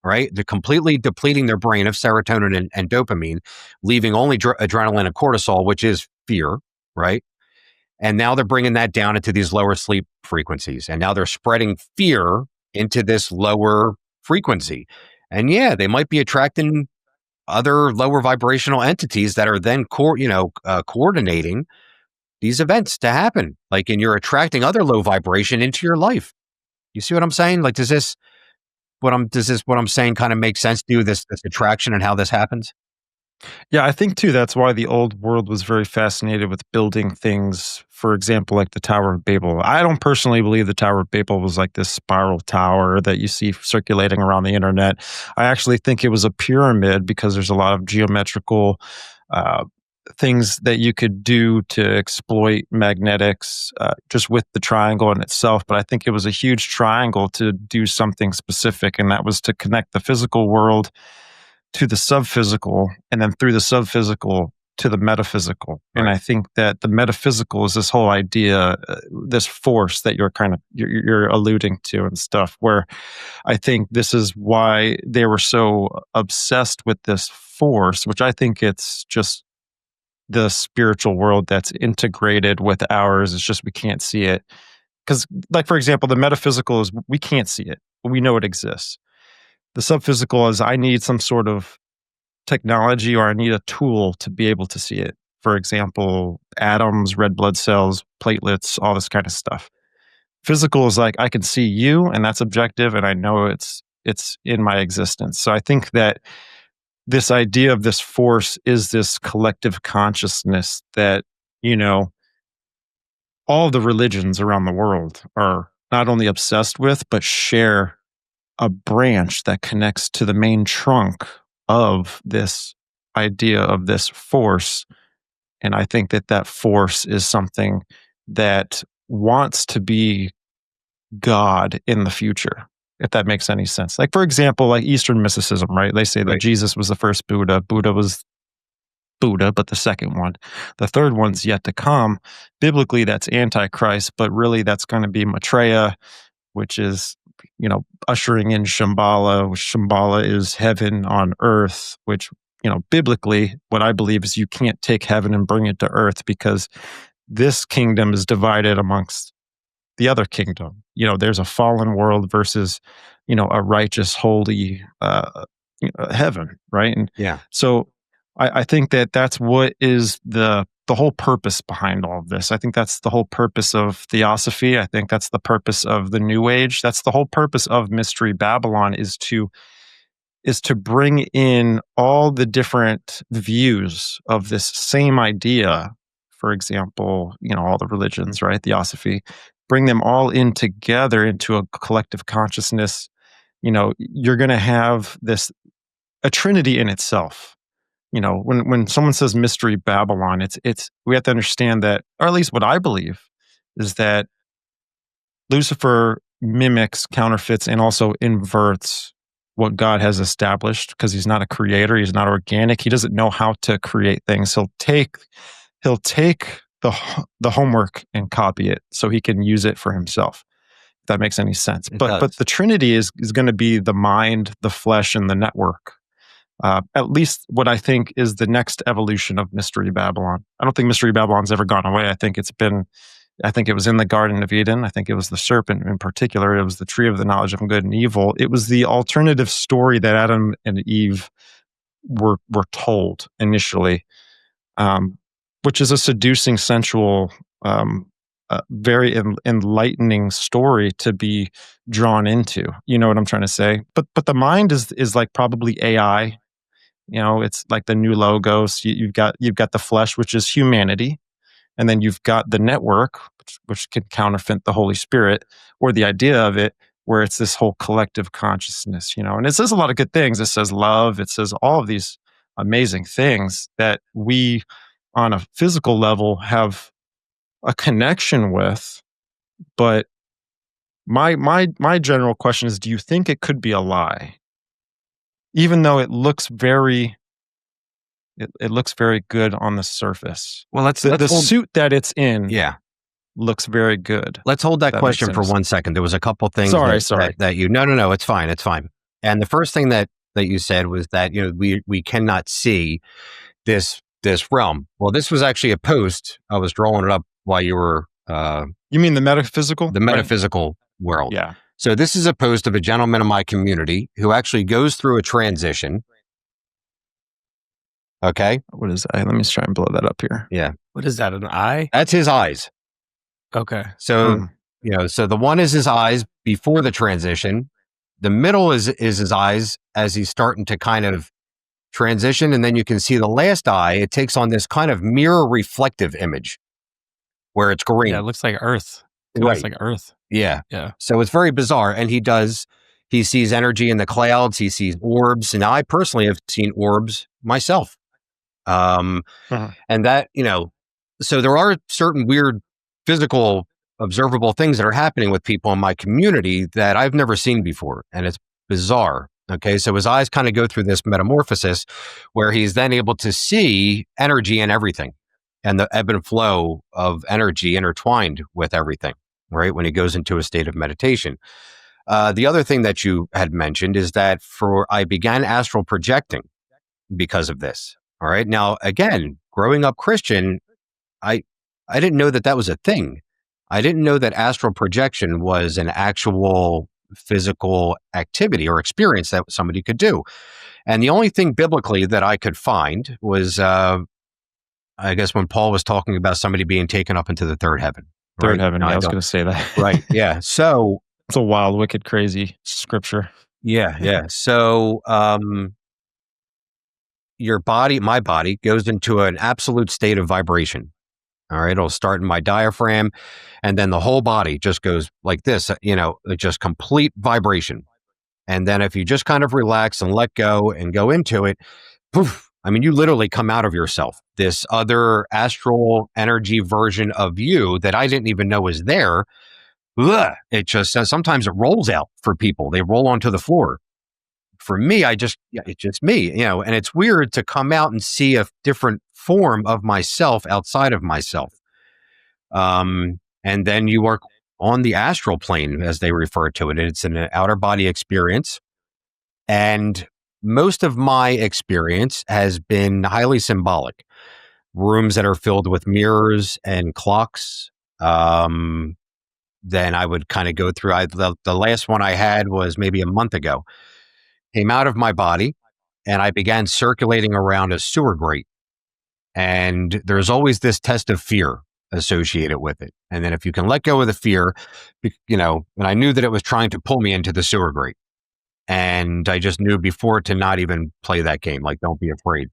Right. They're completely depleting their brain of serotonin and dopamine, leaving only adrenaline and cortisol, which is fear. Right. And now they're bringing that down into these lower sleep frequencies. And now they're spreading fear into this lower frequency. And yeah, they might be attracting other lower vibrational entities that are then coordinating these events to happen. Like, and you're attracting other low vibration into your life. You see what I'm saying? Like, does what I'm saying kind of make sense to you, this attraction and how this happens? Yeah, I think too, that's why the old world was very fascinated with building things, for example, like the Tower of Babel. I don't personally believe the Tower of Babel was like this spiral tower that you see circulating around the internet. I actually think it was a pyramid because there's a lot of geometrical things that you could do to exploit magnetics just with the triangle in itself. But I think it was a huge triangle to do something specific, and that was to connect the physical world to the subphysical, and then through the subphysical to the metaphysical. Right. And I think that the metaphysical is this whole idea, this force that you're alluding to and stuff, where I think this is why they were so obsessed with this force, which I think it's just the spiritual world that's integrated with ours. It's just we can't see it. Because, like, for example, the metaphysical is we can't see it, but we know it exists. The subphysical is I need some sort of technology or I need a tool to be able to see it. For example, atoms, red blood cells, platelets, all this kind of stuff. Physical is like I can see you and that's objective and I know it's in my existence. So I think that this idea of this force is this collective consciousness that, you know, all of the religions around the world are not only obsessed with, but share a branch that connects to the main trunk of this idea of this force. And I think that that force is something that wants to be God in the future, if that makes any sense. Like, for example, like Eastern mysticism, right? They say that Right. Jesus was the first Buddha. Buddha was Buddha, but the second one. The third one's yet to come. Biblically, that's Antichrist, but really that's going to be Maitreya, which is, you know, ushering in Shambhala, which Shambhala is heaven on earth, which, you know, biblically, what I believe is you can't take heaven and bring it to earth because this kingdom is divided amongst the other kingdom. You know, there's a fallen world versus, you know, a righteous, holy heaven, right? And Yeah. so I think that that's what is the whole purpose behind all of this. I think that's the whole purpose of Theosophy. I think that's the purpose of the New Age. That's the whole purpose of Mystery Babylon is to bring in all the different views of this same idea. For example, you know, all the religions, right? Theosophy, bring them all in together into a collective consciousness. You know, you're going to have a trinity in itself. You know, when someone says Mystery Babylon, it's we have to understand that, or at least what I believe, is that Lucifer mimics, counterfeits, and also inverts what God has established because he's not a creator, he's not organic, he doesn't know how to create things. He'll take the homework and copy it so he can use it for himself. If that makes any sense. But the Trinity is going to be the mind, the flesh, and the network. At least what I think is the next evolution of Mystery Babylon. I don't think Mystery Babylon's ever gone away. I think it was in the Garden of Eden. I think it was the serpent in particular. It was the tree of the knowledge of good and evil. It was the alternative story that Adam and Eve were told initially, which is a seducing, sensual, very enlightening story to be drawn into. You know what I'm trying to say? But the mind is like probably AI. You know, it's like the new logos. You've got the flesh, which is humanity, and then you've got the network, which can counterfeit the Holy Spirit or the idea of it, where it's this whole collective consciousness. You know, and it says a lot of good things. It says love. It says all of these amazing things that we, on a physical level, have a connection with. But my general question is: do you think it could be a lie? Even though it looks very good on the surface. Well, let's the hold, suit that it's in. Yeah, looks very good. Let's hold that question for 1 second. There was a couple things. Sorry. That you. No. It's fine. And the first thing that you said was that, you know, we cannot see this realm. Well, this was actually a post. I was drawing it up while you were. You mean the metaphysical? The metaphysical world. Yeah. So this is a post of a gentleman in my community who actually goes through a transition. Okay. What is that? Let me try and blow that up here. Yeah. What is that, an eye? That's his eyes. Okay. So, you know, so the one is his eyes before the transition. The middle is his eyes as he's starting to kind of transition. And then you can see the last eye, it takes on this kind of mirror reflective image where it's green. Yeah, it looks like Earth. It Right. looks like Earth. Yeah. Yeah. So it's very bizarre. And he sees energy in the clouds. He sees orbs. And I personally have seen orbs myself. And that, you know, so there are certain weird physical observable things that are happening with people in my community that I've never seen before. And it's bizarre. Okay. So his eyes kind of go through this metamorphosis where he's then able to see energy in everything and the ebb and flow of energy intertwined with everything, right? When he goes into a state of meditation. The other thing that you had mentioned is that I began astral projecting because of this. All right. Now, again, growing up Christian, I didn't know that was a thing. I didn't know that astral projection was an actual physical activity or experience that somebody could do. And the only thing biblically that I could find was, I guess, when Paul was talking about somebody being taken up into the third heaven. Third heaven. Yeah, I was going to say that. Right. Yeah. So it's a wild, wicked, crazy scripture. Yeah. Yeah. So, your body, my body, goes into an absolute state of vibration. All right. It'll start in my diaphragm, and then the whole body just goes like this, just complete vibration. And then if you just kind of relax and let go and go into it, poof, I mean, you literally come out of yourself, this other astral energy version of you that I didn't even know was there. Ugh, it just sometimes it rolls out for people. They roll onto the floor. For me, it's just me, and it's weird to come out and see a different form of myself outside of myself. And then you work on the astral plane, as they refer to it. It's an outer body experience. And most of my experience has been highly symbolic. Rooms that are filled with mirrors and clocks. Then I would kind of go through, the last one I had was maybe a month ago. Came out of my body and I began circulating around a sewer grate. And there's always this test of fear associated with it. And then if you can let go of the fear, and I knew that it was trying to pull me into the sewer grate. And I just knew before to not even play that game. Like, don't be afraid.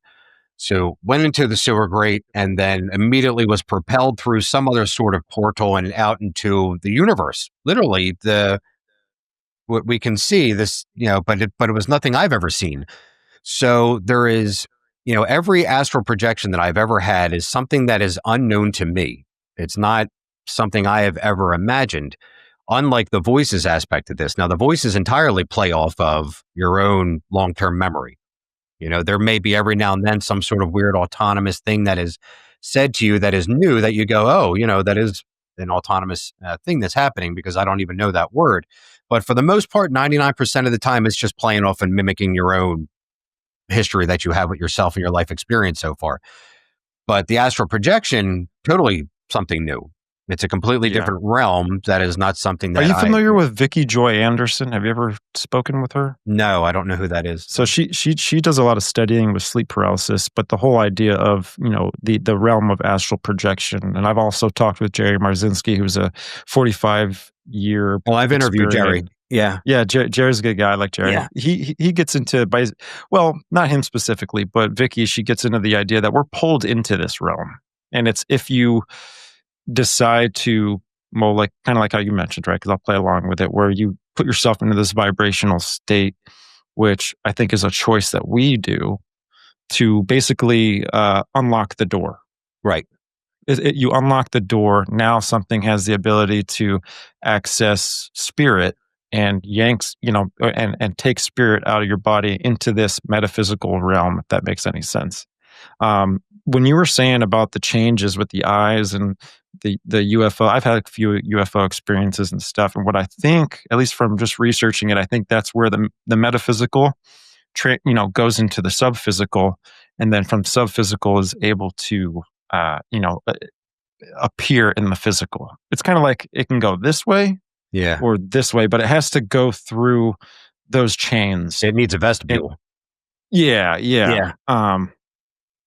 So went into the sewer grate and then immediately was propelled through some other sort of portal and out into the universe. Literally, what we can see this, but it was nothing I've ever seen. So there is, every astral projection that I've ever had is something that is unknown to me. It's not something I have ever imagined, unlike the voices aspect of this. Now, the voices entirely play off of your own long-term memory. There may be every now and then some sort of weird autonomous thing that is said to you that is new that you go, oh, that is an autonomous thing that's happening because I don't even know that word. But for the most part, 99% of the time, it's just playing off and mimicking your own history that you have with yourself and your life experience so far. But the astral projection, totally something new. It's a completely different realm that is not something that Are you familiar with Vicky Joy Anderson? Have you ever spoken with her? No, I don't know who that is. So she does a lot of studying with sleep paralysis, but the whole idea of, the realm of astral projection. And I've also talked with Jerry Marzinski, who's a 45-year Well, I've interviewed Jerry. Yeah. Yeah, Jerry's a good guy. I like Jerry. Yeah. He gets into, not him specifically, but Vicky, she gets into the idea that we're pulled into this realm. And it's if you decide to, kind of like how you mentioned, right? Because I'll play along with it, where you put yourself into this vibrational state, which I think is a choice that we do to basically unlock the door. Right. You unlock the door. Now something has the ability to access spirit and yanks, and take spirit out of your body into this metaphysical realm, if that makes any sense. When you were saying about the changes with the eyes and the UFO, I've had a few UFO experiences and stuff. And what I think, at least from just researching it, I think that's where the metaphysical, goes into the subphysical, and then from subphysical is able to, appear in the physical. It's kind of like it can go this way, or this way, but it has to go through those chains. It needs a vestibule. Yeah.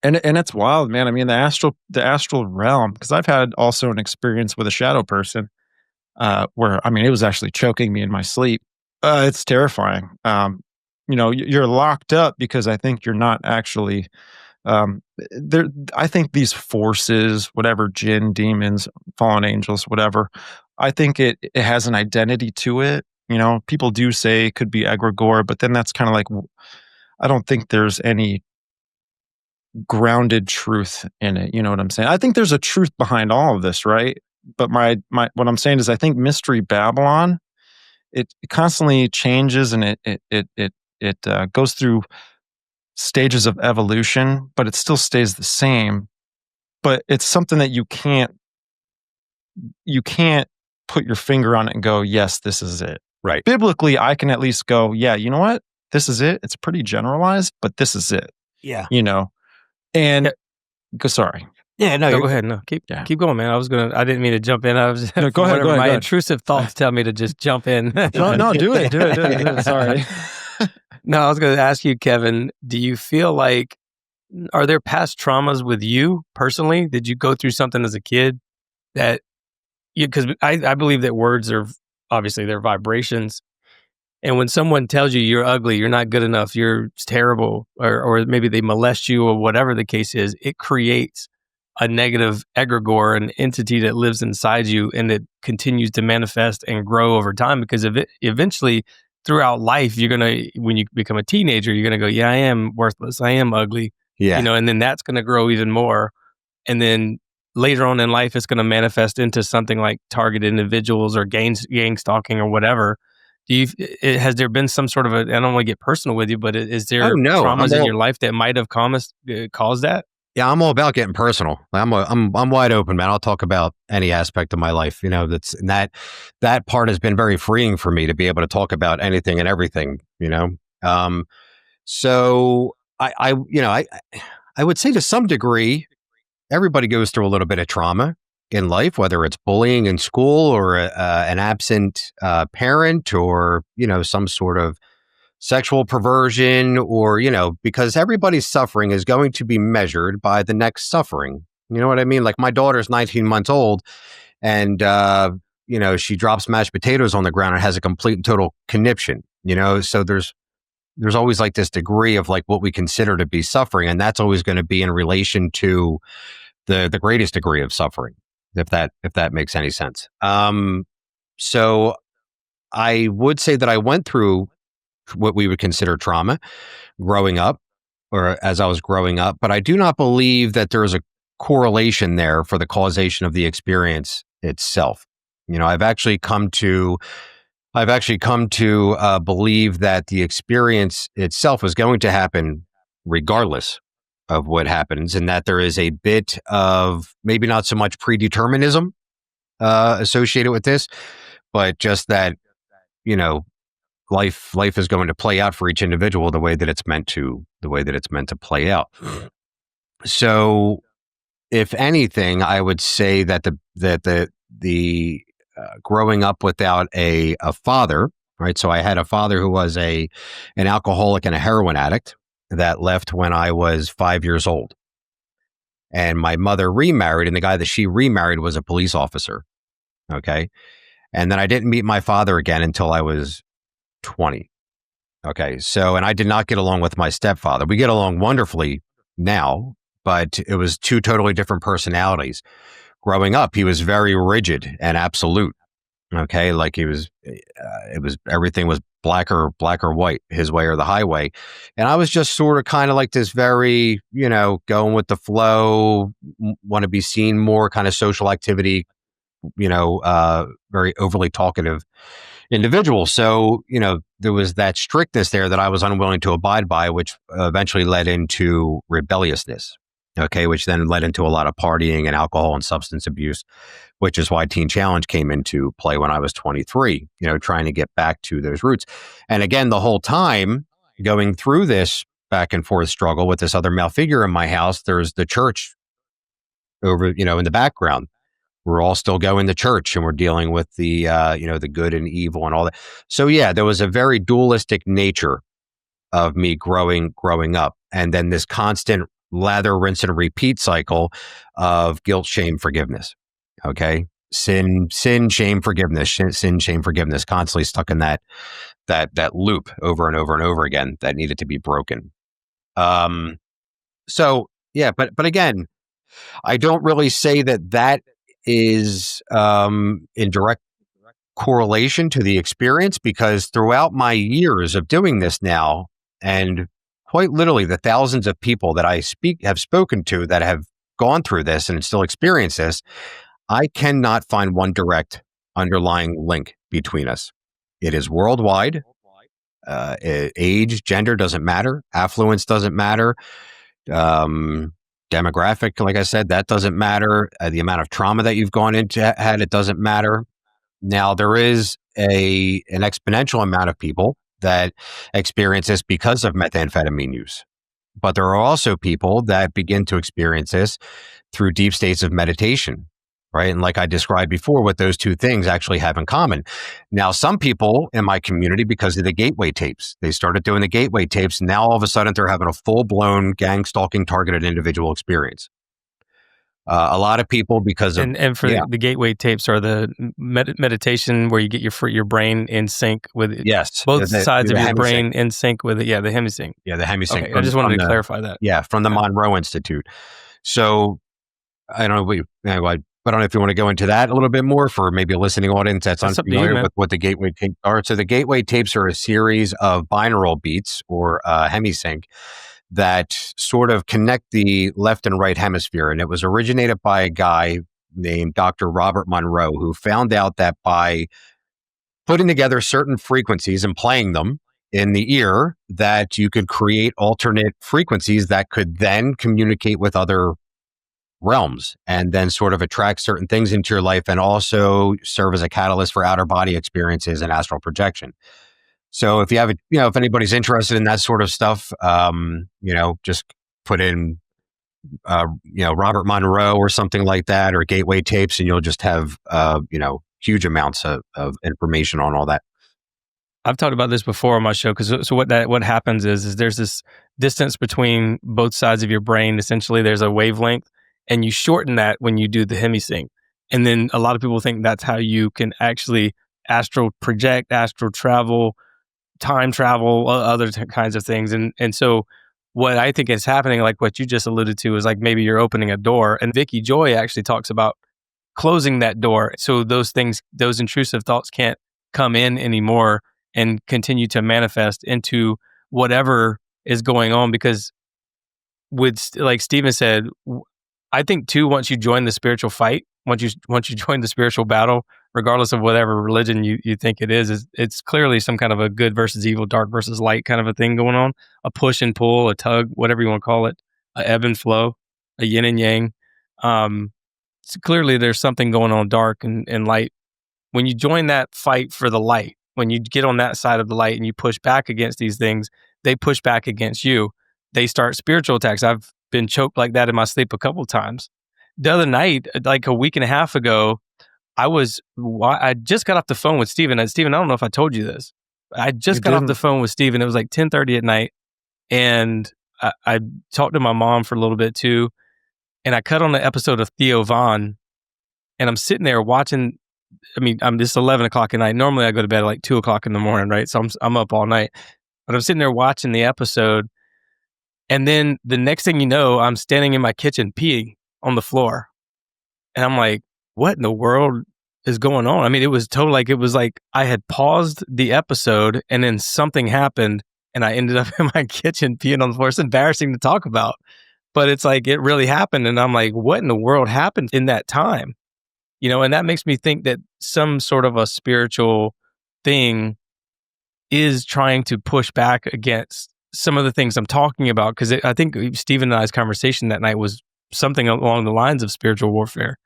And it's wild, man. I mean, the astral realm, because I've had also an experience with a shadow person, where, it was actually choking me in my sleep. It's terrifying. You're locked up because I think you're not actually, there. I think these forces, whatever, jinn, demons, fallen angels, whatever, I think it has an identity to it. People do say it could be egregore, but then that's kind of like, I don't think there's any grounded truth in it. You know what I'm saying? I think there's a truth behind all of this, right? But my what I'm saying is I think Mystery Babylon, it constantly changes and it goes through stages of evolution, but it still stays the same. But it's something that you can't put your finger on it and go, yes, this is it. Right. Biblically, I can at least go, yeah, you know what? This is it. It's pretty generalized, but this is it. Yeah. And Sorry. Yeah, no, No, go ahead. No, keep going, man. I didn't mean to jump in. I was No, go ahead. My intrusive thoughts tell me to just jump in. No, do it. Sorry. No, I was going to ask you, Kevin, do you feel like, are there past traumas with you personally? Did you go through something as a kid that because I believe that words are obviously they're vibrations. And when someone tells you you're ugly, you're not good enough, you're terrible, or maybe they molest you or whatever the case is, it creates a negative egregore, an entity that lives inside you and that continues to manifest and grow over time. Because eventually throughout life, you're going to, when you become a teenager, you're going to go, yeah, I am worthless. I am ugly. Yeah. And then that's going to grow even more. And then later on in life, it's going to manifest into something like targeted individuals or gang stalking or whatever. Has there been some sort of I don't want to get personal with you, but is there traumas in your life that might have caused that? Yeah, I'm all about getting personal. I'm wide open, man. I'll talk about any aspect of my life. That part has been very freeing for me to be able to talk about anything and everything. So I would say to some degree, everybody goes through a little bit of trauma in life, whether it's bullying in school or an absent parent or, some sort of sexual perversion or, because everybody's suffering is going to be measured by the next suffering. You know what I mean? Like my daughter's 19 months old and, she drops mashed potatoes on the ground and has a complete and total conniption, so there's always like this degree of like what we consider to be suffering. And that's always going to be in relation to the greatest degree of suffering, if that makes any sense. So I would say that I went through what we would consider trauma growing up or as I was growing up, but I do not believe that there is a correlation there for the causation of the experience itself. I've actually come to believe that the experience itself is going to happen regardless of what happens, and that there is a bit of maybe not so much predeterminism associated with this, but just that, life is going to play out for each individual the way that it's meant to play out. So if anything, I would say that the growing up without a father, right? So I had a father who was an alcoholic and a heroin addict that left when I was 5 years old. And my mother remarried, and the guy that she remarried was a police officer. Okay. And then I didn't meet my father again until I was 20. Okay. So, and I did not get along with my stepfather. We get along wonderfully now, but it was two totally different personalities. Growing up, he was very rigid and absolute. Okay. Like it was everything was black or white, his way or the highway. And I was just sort of kind of like this very, going with the flow, want to be seen more, kind of social activity, very overly talkative individual. So, there was that strictness there that I was unwilling to abide by, which eventually led into rebelliousness. Okay. Which then led into a lot of partying and alcohol and substance abuse, which is why Teen Challenge came into play when I was 23, trying to get back to those roots. And again, the whole time going through this back and forth struggle with this other male figure in my house, there's the church over, in the background. We're all still going to church and we're dealing with the, the good and evil and all that. So yeah, there was a very dualistic nature of me growing up. And then this constant lather, rinse, and repeat cycle of guilt, shame, forgiveness. Okay. Sin, shame, forgiveness, sin, shame, forgiveness, constantly stuck in that loop over and over and over again that needed to be broken. So yeah, but again, I don't really say that is in direct correlation to the experience, because throughout my years of doing this now, and quite literally the thousands of people that I have spoken to that have gone through this and still experience this, I cannot find one direct underlying link between us. It is worldwide. Age, gender doesn't matter. Affluence doesn't matter. Demographic, like I said, that doesn't matter. The amount of trauma that you've gone into had, it doesn't matter. Now, there is an exponential amount of people that experience this because of methamphetamine use. But there are also people that begin to experience this through deep states of meditation, right? And like I described before, what those two things actually have in common. Now, some people in my community, because of the gateway tapes, they started doing the gateway tapes. And now all of a sudden they're having a full-blown gang stalking targeted individual experience. A lot of people, because of and for the gateway tapes are the meditation where you get your brain in sync with it. Yes, Both sides of your brain hemisync. in sync with it. Yeah, the hemisync. Yeah, the hemisync. Okay, I just wanted to clarify that. Yeah, from the Monroe Institute. So I don't know, but I don't know if you want to go into that a little bit more for maybe a listening audience that's unfamiliar with what the gateway tapes are. So the gateway tapes are a series of binaural beats or hemisync that sort of connect the left and right hemisphere. And it was originated by a guy named Dr. Robert Monroe, who found out that by putting together certain frequencies and playing them in the ear, that you could create alternate frequencies that could then communicate with other realms and then sort of attract certain things into your life and also serve as a catalyst for outer body experiences and astral projection. So if you have, if anybody's interested in that sort of stuff, just put in, Robert Monroe or something like that, or gateway tapes, and you'll just have, huge amounts of information on all that. I've talked about this before on my show because what happens is there's this distance between both sides of your brain. Essentially, there's a wavelength, and you shorten that when you do the hemisync. And then a lot of people think that's how you can actually astral project, astral travel, time travel, other kinds of things. And so what I think is happening, like what you just alluded to, is like maybe you're opening a door. And Vicky Joy actually talks about closing that door so those intrusive thoughts can't come in anymore and continue to manifest into whatever is going on. Because like Stephen said, I think too, once you join the spiritual fight, once you join the spiritual battle, regardless of whatever religion you think it is, it's clearly some kind of a good versus evil, dark versus light kind of a thing going on, a push and pull, a tug, whatever you want to call it, a ebb and flow, a yin and yang. So clearly there's something going on, dark and light. When you join that fight for the light, when you get on that side of the light and you push back against these things, they push back against you. They start spiritual attacks. I've been choked like that in my sleep a couple of times. The other night, like a week and a half ago, I just got off the phone with Stephen. And Stephen, I don't know if I told you this. I just got off the phone with Stephen. It was like 10:30 at night. And I talked to my mom for a little bit too. And I cut on the episode of Theo Von. And I'm sitting there watching. I mean, it's 11 o'clock at night. Normally I go to bed at like 2 o'clock in the morning, right? So I'm up all night. But I'm sitting there watching the episode. And then the next thing you know, I'm standing in my kitchen peeing on the floor. And I'm like, what in the world is going on? I mean, it was like I had paused the episode and then something happened and I ended up in my kitchen peeing on the floor. It's embarrassing to talk about, but it's like it really happened. And I'm like, what in the world happened in that time? And that makes me think that some sort of a spiritual thing is trying to push back against some of the things I'm talking about. Because I think Stephen and I's conversation that night was something along the lines of spiritual warfare.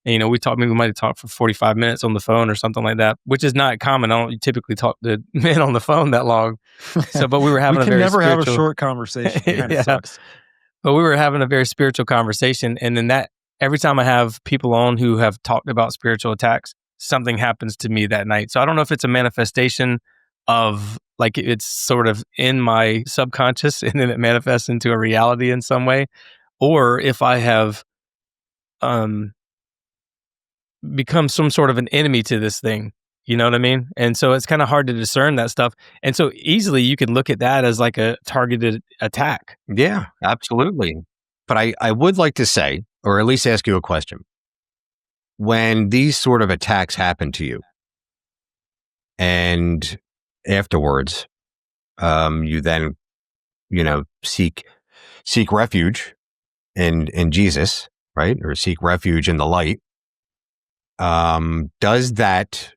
And, we might have talked for 45 minutes on the phone or something like that, which is not common. I don't typically talk to men on the phone that long. So, but we were having have a short conversation. It kind of sucks. But we were having a very spiritual conversation. And then every time I have people on who have talked about spiritual attacks, something happens to me that night. So I don't know if it's a manifestation of like it's sort of in my subconscious and then it manifests into a reality in some way, or if I have become some sort of an enemy to this thing. You know what I mean? And so it's kind of hard to discern that stuff. And so easily you can look at that as like a targeted attack. Yeah, absolutely. But I would like to say, or at least ask you a question. When these sort of attacks happen to you and afterwards, you then, seek refuge in Jesus, right? Or seek refuge in the light. Does that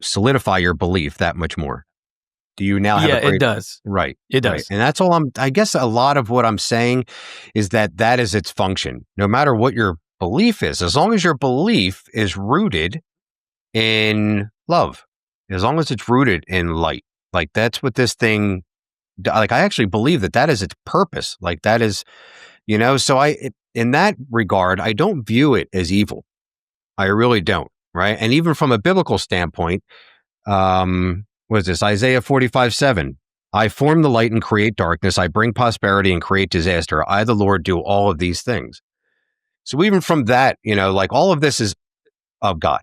solidify your belief that much more? Do you now have it does. Right. It does. Right. And that's all I guess a lot of what I'm saying is that is its function. No matter what your belief is, as long as your belief is rooted in love, as long as it's rooted in light, like that's what this thing Like, I actually believe that is its purpose. Like, that is, so in that regard, I don't view it as evil. I really don't. Right. And even from a biblical standpoint, what is this? Isaiah 45:7. I form the light and create darkness. I bring prosperity and create disaster. I, the Lord, do all of these things. So even from that, like, all of this is of God,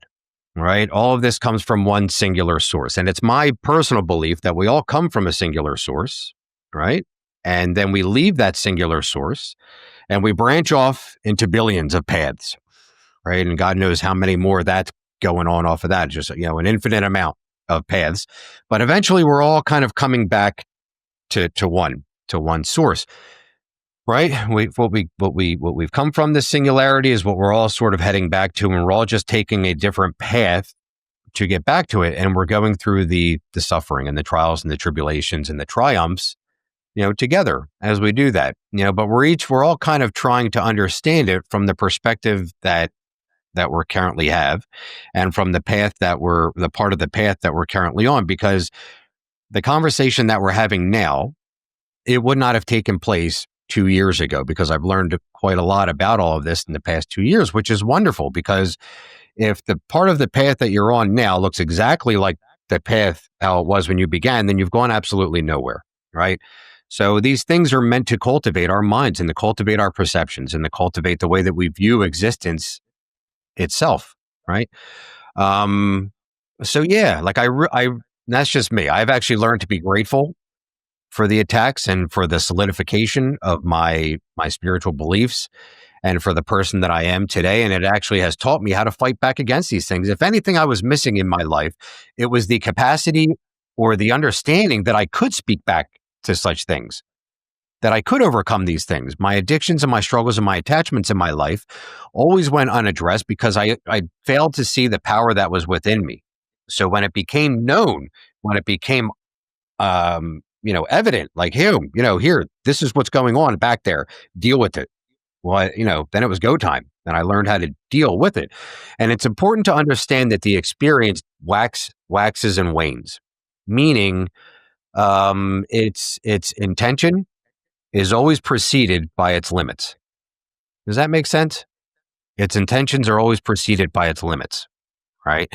right? All of this comes from one singular source. And it's my personal belief that we all come from a singular source, right? And then we leave that singular source and we branch off into billions of paths, right? And God knows how many more that's going on off of that, just, an infinite amount of paths. But eventually we're all kind of coming back to one source. Right. What we've come from, this singularity, is what we're all sort of heading back to, and we're all just taking a different path to get back to it. And we're going through the suffering and the trials and the tribulations and the triumphs, together as we do that. But we're all kind of trying to understand it from the perspective that we currently have, and from the path the part of the path that we're currently on, because the conversation that we're having now, it would not have taken place 2 years ago, because I've learned quite a lot about all of this in the past 2 years, which is wonderful, because if the part of the path that you're on now looks exactly like the path how it was when you began, then you've gone absolutely nowhere, right? So these things are meant to cultivate our minds and to cultivate our perceptions and to cultivate the way that we view existence itself, right? So yeah, like I that's just me. I've actually learned to be grateful for the attacks and for the solidification of my spiritual beliefs and for the person that I am today. And it actually has taught me how to fight back against these things. If anything I was missing in my life, it was the capacity or the understanding that I could speak back to such things, that I could overcome these things. My addictions and my struggles and my attachments in my life always went unaddressed because I failed to see the power that was within me. So when it became known, when it became evident, like, here, this is what's going on back there, deal with it. Well, then it was go time, and I learned how to deal with it. And it's important to understand that the experience waxes and wanes, meaning its intention is always preceded by its limits. Does that make sense? Its intentions are always preceded by its limits, right?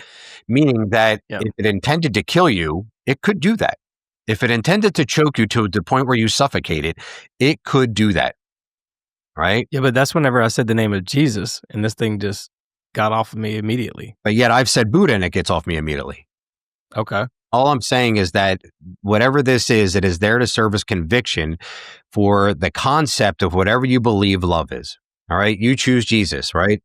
Meaning that if it intended to kill you, it could do that. If it intended to choke you to the point where you suffocated, it could do that, right? Yeah, but that's whenever I said the name of Jesus, and this thing just got off of me immediately. But yet I've said Buddha, and it gets off me immediately. Okay. All I'm saying is that whatever this is, it is there to serve as conviction for the concept of whatever you believe love is. All right. You choose Jesus, right?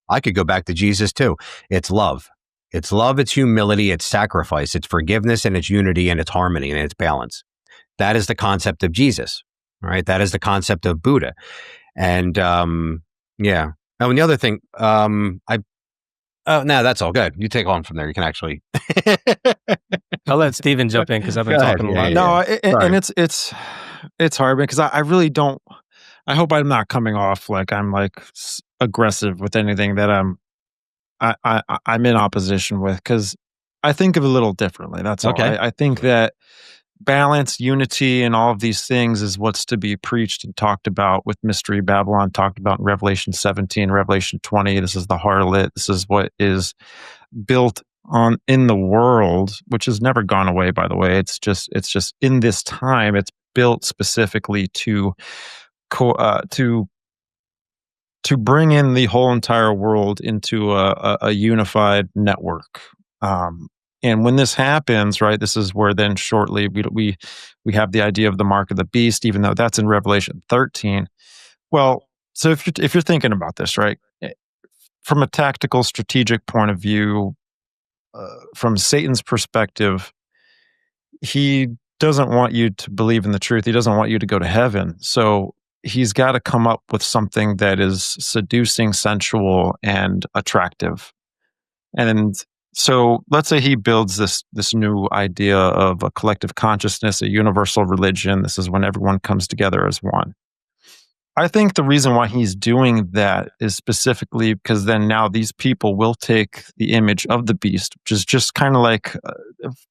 I could go back to Jesus too. It's love. It's love, it's humility, it's sacrifice, it's forgiveness, and it's unity, and it's harmony, and it's balance. That is the concept of Jesus, right? That is the concept of Buddha. And yeah. Oh, and the other thing, no, that's all good. You take on from there. You can actually. I'll let Steven jump in because I've been talking a lot. No, and it's hard because I really don't. I hope I'm not coming off like I'm like aggressive with anything that I'm in opposition with, because I think of it a little differently. That's all. Okay. I think that balance, unity, and all of these things is what's to be preached and talked about with Mystery Babylon, talked about in Revelation 17, Revelation 20. This is the harlot. This is what is built on in the world, which has never gone away, by the way. It's just in this time, it's built specifically to bring in the whole entire world into a unified network. And when this happens, right, this is where then shortly we have the idea of the mark of the beast, even though that's in Revelation 13. Well, so if you're thinking about this, right, from a tactical, strategic point of view, from Satan's perspective, he doesn't want you to believe in the truth. He doesn't want you to go to heaven. So he's got to come up with something that is seducing, sensual, and attractive. And so let's say he builds this new idea of a collective consciousness, a universal religion. This is when everyone comes together as one. I think the reason why he's doing that is specifically because then now these people will take the image of the beast, which is just kind of like, if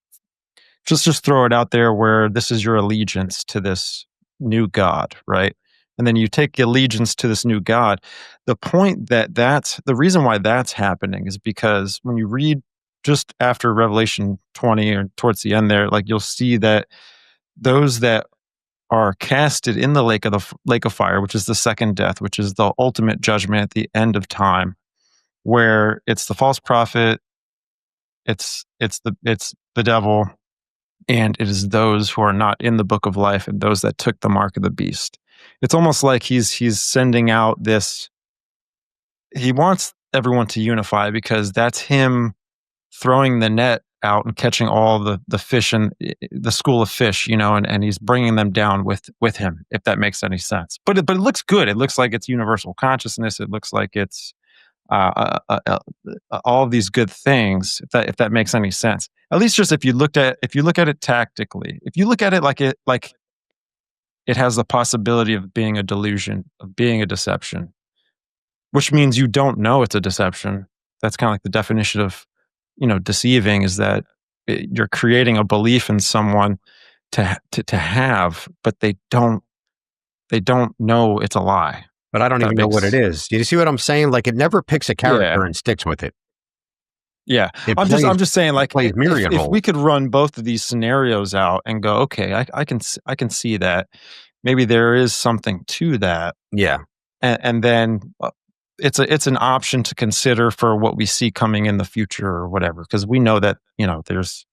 just throw it out there where this is your allegiance to this new God, right? And then you take allegiance to this new God. The point that's the reason why that's happening is because when you read just after Revelation 20 or towards the end there, like you'll see that those that are casted in the lake of fire, which is the second death, which is the ultimate judgment at the end of time, where it's the false prophet, it's the devil, and it is those who are not in the book of life and those that took the mark of the beast. It's almost like he's sending out this. He wants everyone to unify because that's him throwing the net out and catching all the fish in the school of fish, and he's bringing them down with him, if that makes any sense. But it looks good. It looks like it's universal consciousness. It looks like it's all of these good things, if that makes any sense. At least just if you look at it tactically, if you look at it like it has the possibility of being a delusion, of being a deception, which means you don't know it's a deception. That's kind of like the definition of deceiving, is that you're creating a belief in someone to have, but they don't know it's a lie. But I don't even know what it is. Do you see what I'm saying? Like, it never picks a character and sticks with it. Yeah. I'm just saying, like, if we could run both of these scenarios out and go, okay, I can see that maybe there is something to that. Yeah. And then it's an option to consider for what we see coming in the future or whatever, because we know that there's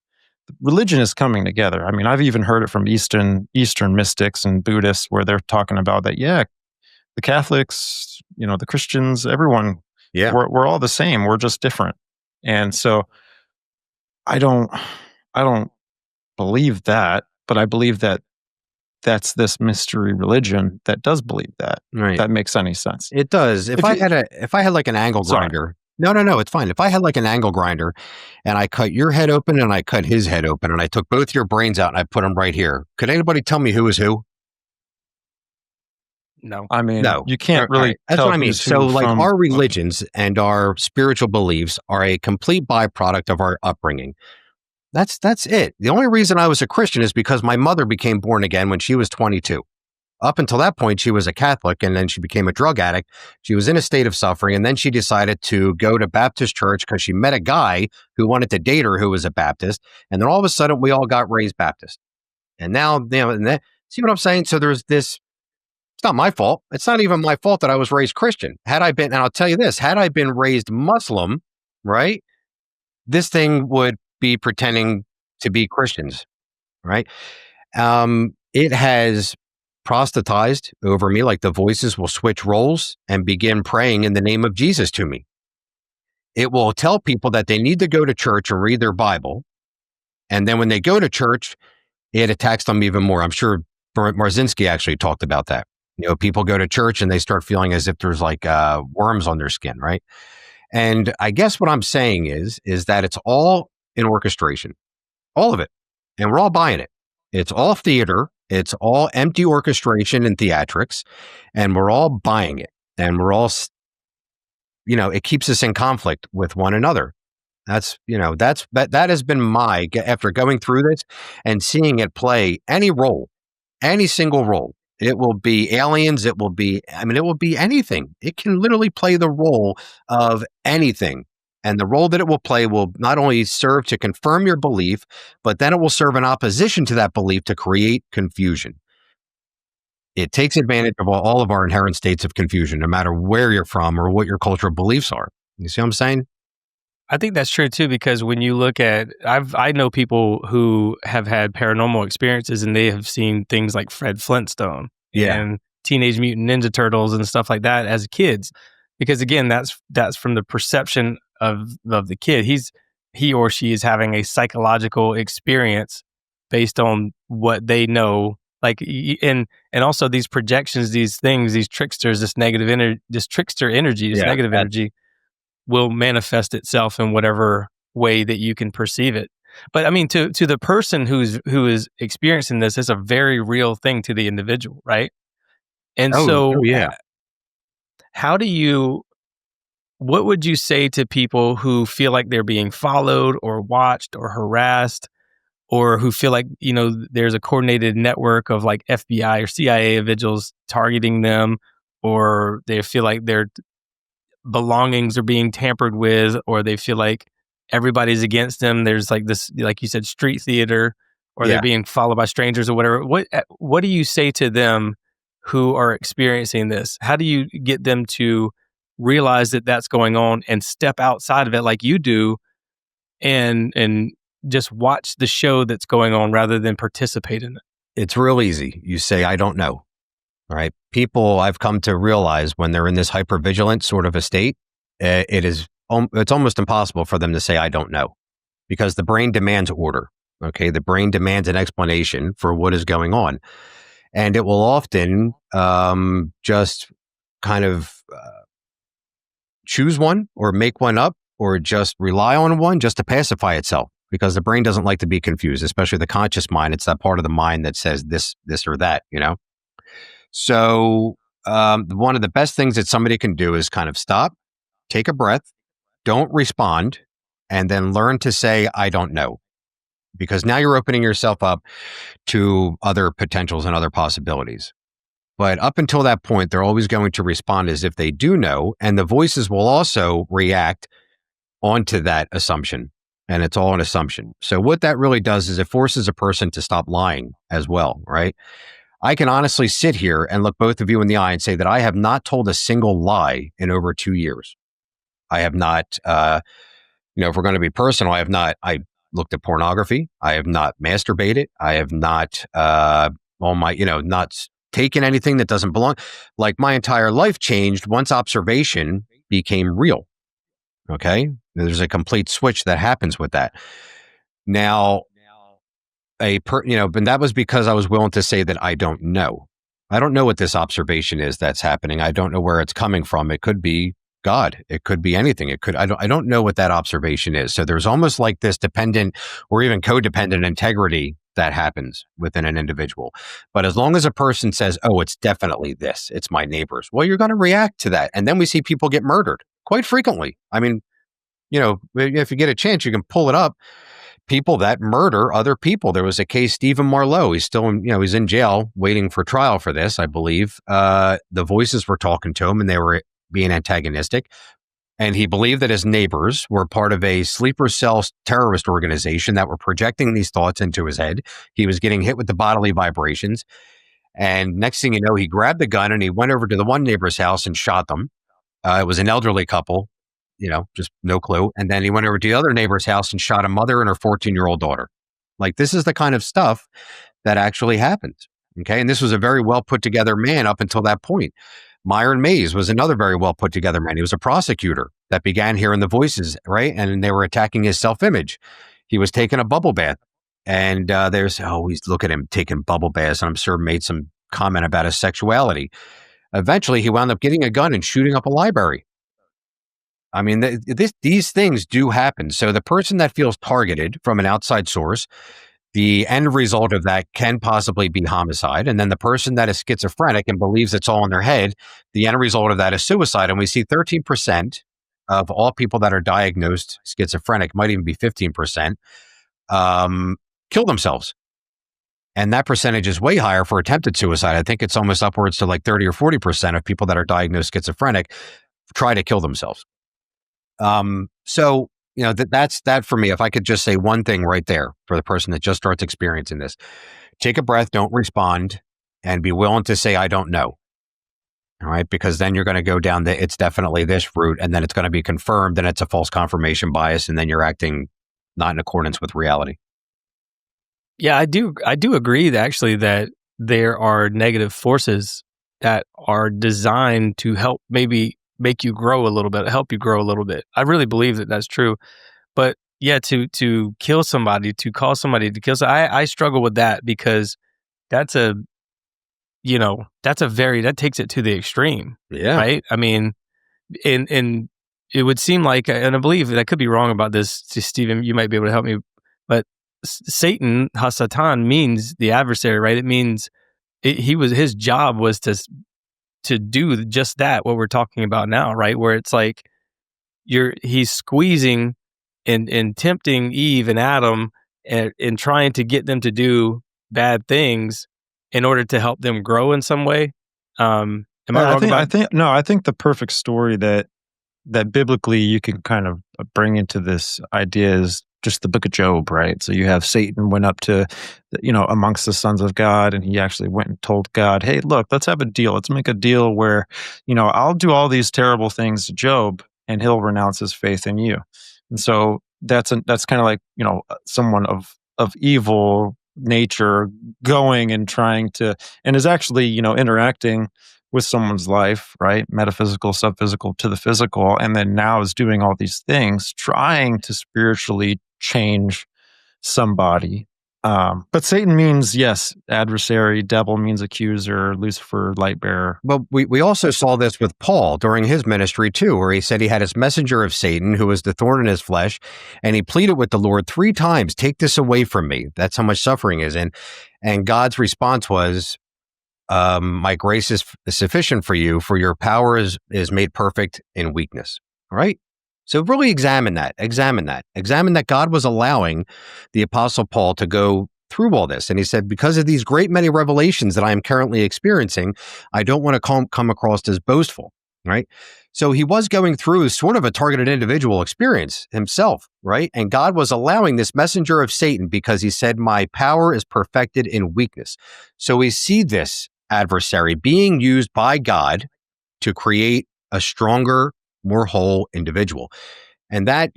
religion is coming together. I mean, I've even heard it from Eastern mystics and Buddhists where they're talking about that. Yeah, the Catholics, the Christians, everyone, we're all the same. We're just different. And so I don't believe that, but I believe that that's this mystery religion that does believe that. Right. That makes any sense. It does. If I had like an angle grinder. No, it's fine. If I had like an angle grinder and I cut your head open and I cut his head open and I took both your brains out and I put them right here, could anybody tell me who is who? No. I mean, no. You can't really That's tell what I mean. So like our religions and our spiritual beliefs are a complete byproduct of our upbringing. That's it. The only reason I was a Christian is because my mother became born again when she was 22. Up until that point, she was a Catholic, and then she became a drug addict. She was in a state of suffering, and then she decided to go to Baptist church because she met a guy who wanted to date her who was a Baptist. And then all of a sudden, we all got raised Baptist. And now, see what I'm saying? So there's this. It's not my fault. It's not even my fault that I was raised Christian. And I'll tell you this, had I been raised Muslim, right, this thing would be pretending to be Christians, right? It has proselytized over me, like the voices will switch roles and begin praying in the name of Jesus to me. It will tell people that they need to go to church and read their Bible. And then when they go to church, it attacks them even more. I'm sure Marzinski actually talked about that. People go to church and they start feeling as if there's like worms on their skin, right? And I guess what I'm saying is that it's all in orchestration, all of it. And we're all buying it. It's all theater. It's all empty orchestration and theatrics. And we're all buying it. And we're all, it keeps us in conflict with one another. That has been after going through this and seeing it play any single role. It will be aliens. It will be anything. It can literally play the role of anything. And the role that it will play will not only serve to confirm your belief, but then it will serve in opposition to that belief to create confusion. It takes advantage of all of our inherent states of confusion, no matter where you're from or what your cultural beliefs are. You see what I'm saying? I think that's true too, because when you look at, I know people who have had paranormal experiences and they have seen things like Fred Flintstone and Teenage Mutant Ninja Turtles and stuff like that as kids, because again, that's from the perception of the kid. He or she is having a psychological experience based on what they know, like and also these projections, these things, these tricksters, this negative energy, this trickster energy, this negative energy will manifest itself in whatever way that you can perceive it. But I mean, to the person who is experiencing this, it's a very real thing to the individual, right? And what would you say to people who feel like they're being followed or watched or harassed or who feel like, there's a coordinated network of like FBI or CIA individuals targeting them, or they feel like their belongings are being tampered with, or they feel like everybody's against them. There's like this, like you said, street theater, or they're Yeah. being followed by strangers or whatever. What do you say to them who are experiencing this? How do you get them to realize that that's going on and step outside of it like you do, and just watch the show that's going on rather than participate in it? It's real easy. You say, I don't know. All right. People, I've come to realize when they're in this hypervigilant sort of a state, it's almost impossible for them to say, I don't know, because the brain demands order. Okay. The brain demands an explanation for what is going on. And it will often just kind of choose one or make one up or just rely on one just to pacify itself, because the brain doesn't like to be confused, especially the conscious mind. It's that part of the mind that says this or that, So one of the best things that somebody can do is kind of stop, take a breath, don't respond, and then learn to say, I don't know. Because now you're opening yourself up to other potentials and other possibilities. But up until that point, they're always going to respond as if they do know. And the voices will also react onto that assumption. And it's all an assumption. So what that really does is it forces a person to stop lying as well, right? I can honestly sit here and look both of you in the eye and say that I have not told a single lie in over 2 years. I have not, if we're going to be personal, I looked at pornography. I have not masturbated. I have not, not taken anything that doesn't belong. Like, my entire life changed once observation became real. Okay. There's a complete switch that happens with that. Now, but that was because I was willing to say that I don't know. I don't know what this observation is that's happening. I don't know where it's coming from. It could be God. It could be anything. I don't know what that observation is. So there's almost like this dependent or even codependent integrity that happens within an individual. But as long as a person says, oh, it's definitely this, it's my neighbors, well, you're going to react to that. And then we see people get murdered quite frequently. I mean, if you get a chance, you can pull it up. People that murder other people. There was a case, Stephen Marlowe. He's still he's in jail waiting for trial for this, I believe. The voices were talking to him and they were being antagonistic. And he believed that his neighbors were part of a sleeper cell terrorist organization that were projecting these thoughts into his head. He was getting hit with the bodily vibrations. And next thing you know, he grabbed the gun and he went over to the one neighbor's house and shot them. It was an elderly couple. Just no clue. And then he went over to the other neighbor's house and shot a mother and her 14-year-old daughter. Like, this is the kind of stuff that actually happens. Okay. And this was a very well put together man up until that point. Myron Mays was another very well put together man. He was a prosecutor that began hearing the voices, right? And they were attacking his self-image. He was taking a bubble bath. And look at him taking bubble baths. And I'm sure made some comment about his sexuality. Eventually, he wound up getting a gun and shooting up a library. I mean, these things do happen. So the person that feels targeted from an outside source, the end result of that can possibly be homicide. And then the person that is schizophrenic and believes it's all in their head, the end result of that is suicide. And we see 13% of all people that are diagnosed schizophrenic, might even be 15%, kill themselves. And that percentage is way higher for attempted suicide. I think it's almost upwards to like 30 or 40% of people that are diagnosed schizophrenic try to kill themselves. So, that's that for me. If I could just say one thing right there for the person that just starts experiencing this, take a breath, don't respond, and be willing to say, I don't know. All right. Because then you're going to go down it's definitely this route, and then it's going to be confirmed and it's a false confirmation bias. And then you're acting not in accordance with reality. Yeah, I do agree that there are negative forces that are designed to help maybe make you grow a little bit, help you grow a little bit. I really believe that that's true. But yeah, to kill somebody, to cause somebody to kill somebody, I struggle with that, because that takes it to the extreme. Yeah. Right? I mean, and it would seem like, and I believe that I could be wrong about this, Stephen, you might be able to help me, but Satan, Hasatan, means the adversary, right? It means his job was to do just that, what we're talking about now, right? Where it's like he's squeezing and tempting Eve and Adam and trying to get them to do bad things in order to help them grow in some way. Am I wrong about? I think the perfect story that biblically you can kind of bring into this idea is just the book of Job, right? So you have Satan went up to, amongst the sons of God, and he actually went and told God, hey, look, let's have a deal. Let's make a deal where, I'll do all these terrible things to Job and he'll renounce his faith in you. And so that's kind of like, someone of evil nature going and trying to, and is actually, interacting with someone's life, right? Metaphysical, subphysical to the physical. And then now is doing all these things, trying to spiritually change somebody. But Satan means, yes, adversary, devil means accuser, Lucifer, light bearer. But we also saw this with Paul during his ministry too, where he said he had his messenger of Satan, who was the thorn in his flesh, and he pleaded with the Lord 3 times, take this away from me. That's how much suffering is in. And God's response was, my grace is sufficient for you, for your power is made perfect in weakness. All right. So really examine that God was allowing the Apostle Paul to go through all this. And he said, because of these great many revelations that I am currently experiencing, I don't want to come across as boastful. Right. So he was going through sort of a targeted individual experience himself. Right. And God was allowing this messenger of Satan because he said, my power is perfected in weakness. So we see this adversary being used by God to create a stronger, more whole individual. And that,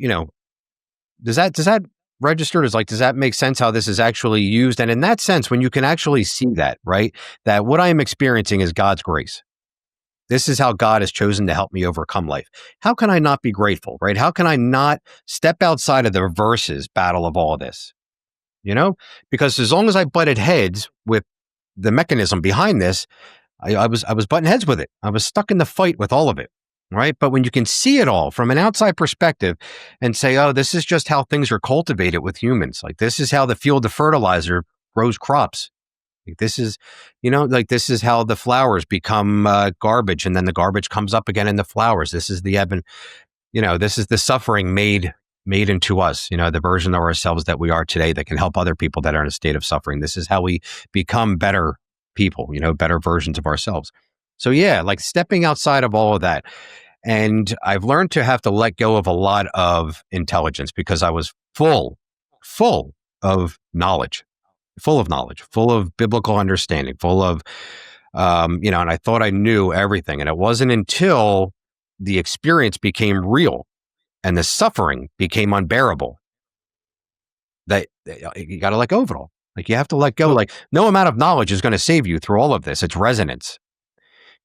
does that register as does that make sense how this is actually used? And in that sense, when you can actually see that, right, that what I am experiencing is God's grace. This is how God has chosen to help me overcome life. How can I not be grateful, right? How can I not step outside of the verses battle of all of this? Because as long as I butted heads with the mechanism behind this, I was butting heads with it. I was stuck in the fight with all of it, right? But when you can see it all from an outside perspective and say, oh, this is just how things are cultivated with humans. This is how the field of fertilizer grows crops. This is, this is how the flowers become garbage, and then the garbage comes up again in the flowers. This is the ebb and, this is the suffering made into us, the version of ourselves that we are today that can help other people that are in a state of suffering. This is how we become better people, better versions of ourselves. So yeah, stepping outside of all of that. And I've learned to have to let go of a lot of intelligence because I was full of knowledge, full of biblical understanding, full of, and I thought I knew everything. And it wasn't until the experience became real and the suffering became unbearable that you got to let go of it all. You have to let go. No amount of knowledge is going to save you through all of this. It's resonance.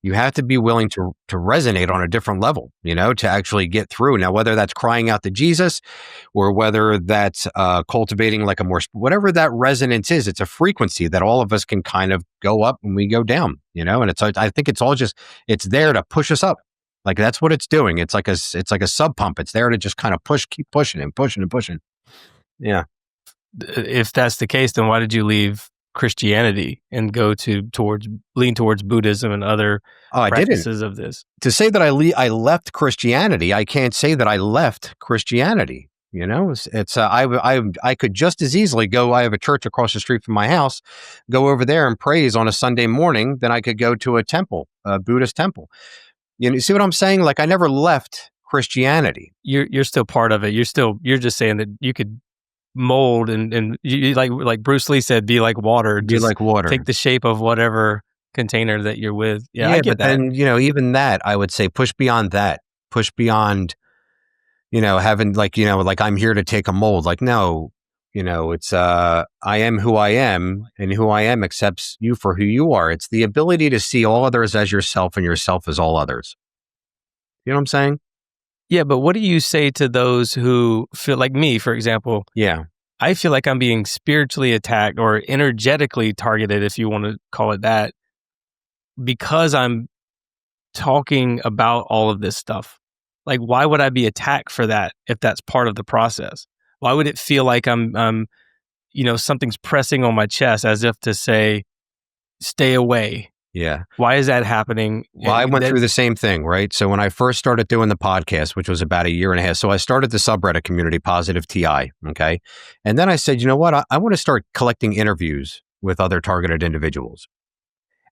You have to be willing to resonate on a different level, to actually get through. Now, whether that's crying out to Jesus or whether that's cultivating a more, whatever that resonance is, it's a frequency that all of us can kind of go up and we go down, and I think it's all just, it's there to push us up. That's what it's doing. It's like a sub pump. It's there to just kind of keep pushing and pushing and pushing. Yeah. If that's the case, then why did you leave Christianity and go lean towards Buddhism and other practices of this? To say that I left Christianity, I can't say that I left Christianity. It's I could just as easily go. I have a church across the street from my house. Go over there and praise on a Sunday morning. Then I could go to a temple, a Buddhist temple. You see what I'm saying? I never left Christianity. You're still part of it. You're just saying that you could mold and you, like Bruce Lee said, be like water. Be like water. Take the shape of whatever container that you're with. Yeah, I get but that. Then, even that, I would say push beyond that. Push beyond, having I'm here to take a mold. No, it's I am who I am, and who I am accepts you for who you are. It's the ability to see all others as yourself and yourself as all others. You know what I'm saying? Yeah, but what do you say to those who feel like me, for example? Yeah. I feel like I'm being spiritually attacked or energetically targeted, if you want to call it that, because I'm talking about all of this stuff. Why would I be attacked for that if that's part of the process? Why would it feel like I'm something's pressing on my chest as if to say, stay away? Yeah. Why is that happening? Well, I went through the same thing, right? So when I first started doing the podcast, which was about a year and a half, so I started the subreddit community, Positive TI, okay? And then I said, you know what? I want to start collecting interviews with other targeted individuals.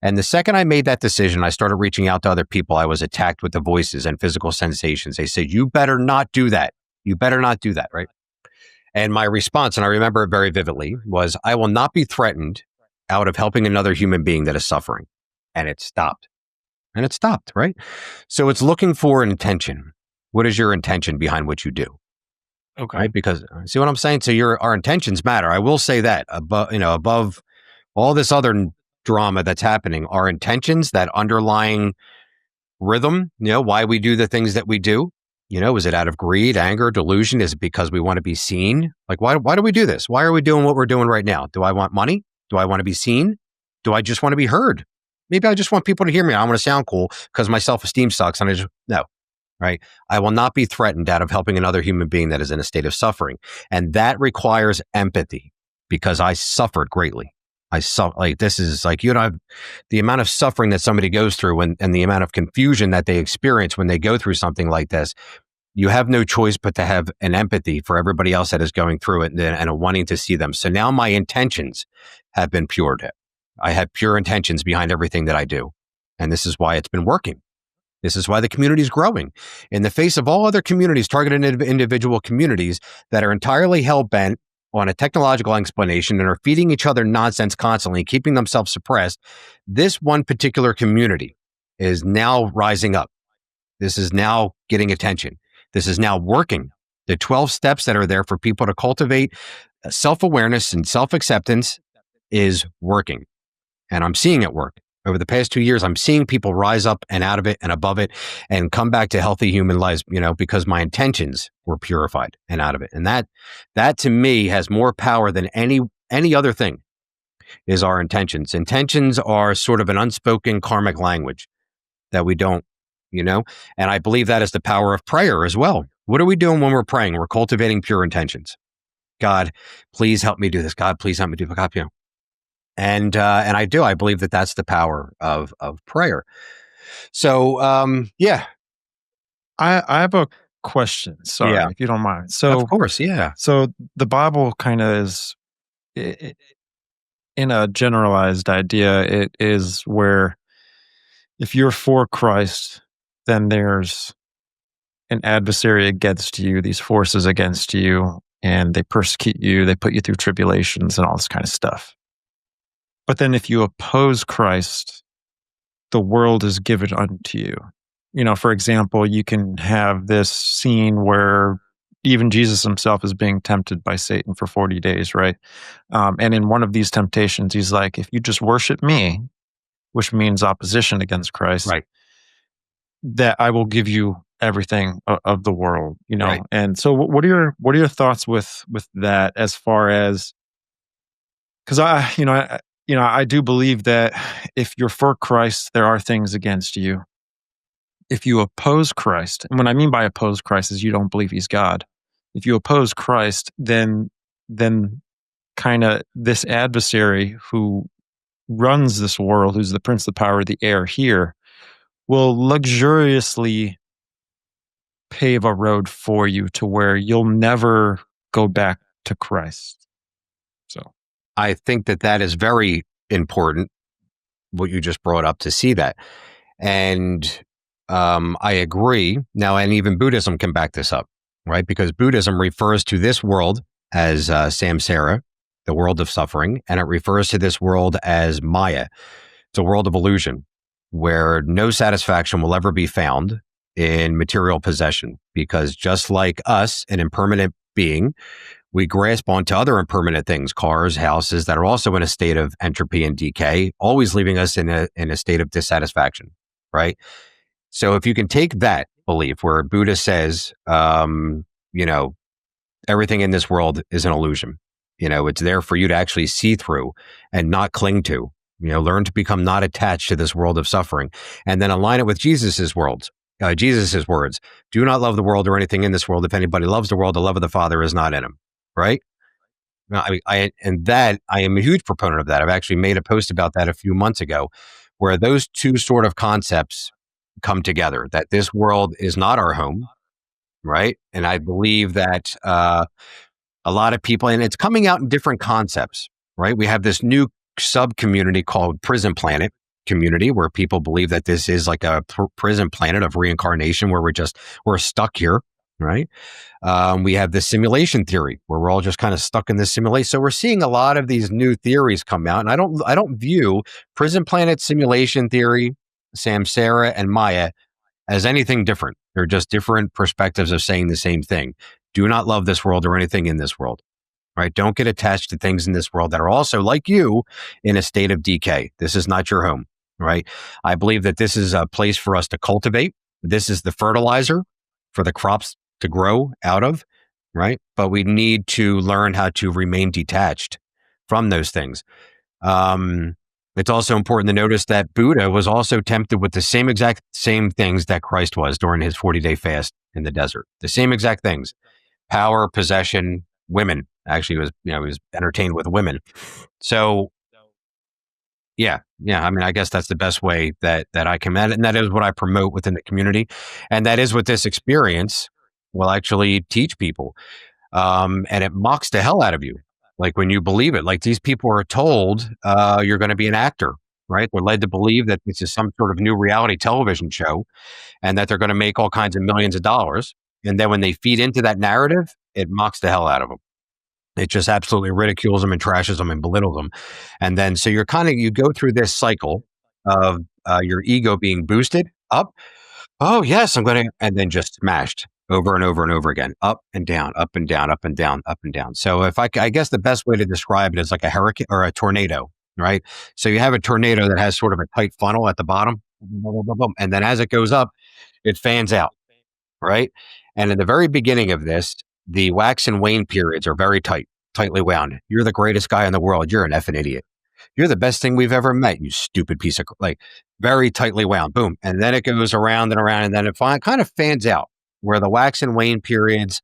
And the second I made that decision, I started reaching out to other people. I was attacked with the voices and physical sensations. They said, you better not do that. You better not do that, right? And my response, and I remember it very vividly, was, I will not be threatened out of helping another human being that is suffering. And it stopped. And it stopped, right? So it's looking for an intention. What is your intention behind what you do? Okay. Right? Because see what I'm saying? So our intentions matter. I will say that above all this other drama that's happening, our intentions, that underlying rhythm, why we do the things that we do, is it out of greed, anger, delusion? Is it because we want to be seen? Like, why do we do this? Why are we doing what we're doing right now? Do I want money? Do I want to be seen? Do I just want to be heard? Maybe I just want people to hear me. I want to sound cool because my self-esteem sucks. And no, right? I will not be threatened out of helping another human being that is in a state of suffering. And that requires empathy because I suffered greatly. This is like, the amount of suffering that somebody goes through and the amount of confusion that they experience when they go through something like this. You have no choice but to have an empathy for everybody else that is going through it and a wanting to see them. So now my intentions have been pured. I have pure intentions behind everything that I do. And this is why it's been working. This is why the community is growing. In the face of all other communities, targeted individual communities that are entirely hell-bent on a technological explanation and are feeding each other nonsense constantly, keeping themselves suppressed, this one particular community is now rising up. This is now getting attention. This is now working. The 12 steps that are there for people to cultivate self-awareness and self-acceptance is working. And I'm seeing it work. Over the past 2 years, I'm seeing people rise up and out of it and above it and come back to healthy human lives, because my intentions were purified and out of it. And that to me has more power than any other thing is our intentions. Intentions are sort of an unspoken karmic language that we don't, and I believe that is the power of prayer as well. What are we doing when we're praying? We're cultivating pure intentions. God, please help me do this. God, please help me do God, And I do. I believe that that's the power of prayer. So, yeah. I have a question. Sorry, Yeah. if you don't mind. So, Of course, yeah. So the Bible kind of is, in a generalized idea, it is where if you're for Christ, then there's an adversary against you, these forces against you, and they persecute you, they put you through tribulations and all this kind of stuff. But then if you oppose Christ, the world is given unto you. For example, you can have this scene where even Jesus himself is being tempted by Satan for 40 days, right? And in one of these temptations, he's like, if you just worship me, which means opposition against Christ, Right. that I will give you everything of the world, Right. And so what are your thoughts with that, as far as, because I do believe that if you're for Christ, there are things against you. If you oppose Christ, and what I mean by oppose Christ is you don't believe he's God. If you oppose Christ, then kind of this adversary who runs this world, who's the prince of the power of the air here, will luxuriously pave a road for you to where you'll never go back to Christ. So I think that is very important, what you just brought up, to see that. And I agree. Now, and even Buddhism can back this up, right? Because Buddhism refers to this world as samsara, the world of suffering, and it refers to this world as Maya. It's a world of illusion where no satisfaction will ever be found in material possession, because just like us, an impermanent being, we grasp onto other impermanent things, cars, houses, that are also in a state of entropy and decay, always leaving us in a state of dissatisfaction, right? So if you can take that belief where Buddha says, everything in this world is an illusion, it's there for you to actually see through and not cling to, learn to become not attached to this world of suffering, and then align it with Jesus's words. Jesus's words, do not love the world or anything in this world. If anybody loves the world, the love of the Father is not in him. Right. I am a huge proponent of that. I've actually made a post about that a few months ago, where those two sort of concepts come together, that this world is not our home, right? And I believe that a lot of people, and it's coming out in different concepts, right? We have this new sub community called Prison Planet community, where people believe that this is like a prison planet of reincarnation, where we're stuck here, right? We have this simulation theory, where we're all just kind of stuck in this simulation. So we're seeing a lot of these new theories come out, and I don't view Prison Planet, simulation theory, Samsara, and Maya as anything different. They're just different perspectives of saying the same thing. Do not love this world or anything in this world, right? Don't get attached to things in this world that are also, like you, in a state of decay. This is not your home, right? I believe that this is a place for us to cultivate. This is the fertilizer for the crops to grow out of, right? But we need to learn how to remain detached from those things. It's also important to notice that Buddha was also tempted with the same things that Christ was during his 40-day fast in the desert. The same exact things: power, possession, women. Actually, he was entertained with women. So, yeah. I mean, I guess that's the best way that I can, and that is what I promote within the community, and that is what this experience will actually teach people. And it mocks the hell out of you. Like when you believe it, like these people are told, you're going to be an actor, right? They're led to believe that this is some sort of new reality television show and that they're going to make all kinds of millions of dollars. And then when they feed into that narrative, it mocks the hell out of them. It just absolutely ridicules them and trashes them and belittles them. And then, so you go through this cycle of your ego being boosted up. Oh yes, I'm going to, and then just smashed over and over and over again, up and down, up and down, up and down, up and down. So I guess the best way to describe it is like a hurricane or a tornado, right? So you have a tornado that has sort of a tight funnel at the bottom, and then as it goes up, it fans out, right? And in the very beginning of this, the wax and wane periods are very tightly wound. You're the greatest guy in the world. You're an effing idiot. You're the best thing we've ever met, you stupid piece of, like, very tightly wound. Boom. And then it goes around and around, and then it kind of fans out, where the wax and wane periods,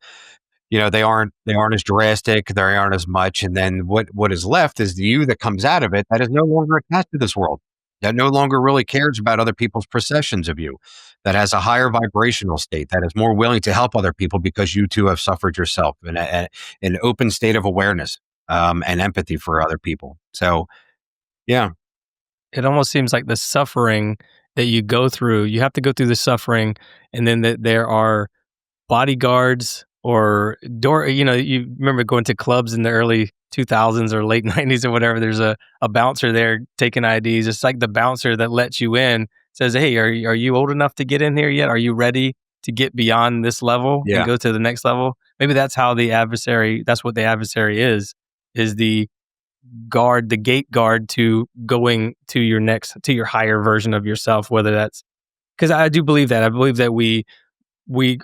they aren't as drastic, they aren't as much. And then what is left is the you that comes out of it that is no longer attached to this world, that no longer really cares about other people's perceptions of you, that has a higher vibrational state, that is more willing to help other people because you too have suffered yourself, in an open state of awareness and empathy for other people. So, yeah. It almost seems like the suffering that you go through, you have to go through the suffering, and then that there are bodyguards or you remember going to clubs in the early 2000s or late 90s or whatever, there's a bouncer there taking IDs. It's like the bouncer that lets you in says, hey, are you old enough to get in here yet? Are you ready to get beyond this level and go to the next level? Maybe that's how that's what the adversary is the guard, the gate guard to going to your higher version of yourself, whether that's, because I do believe that. I believe that we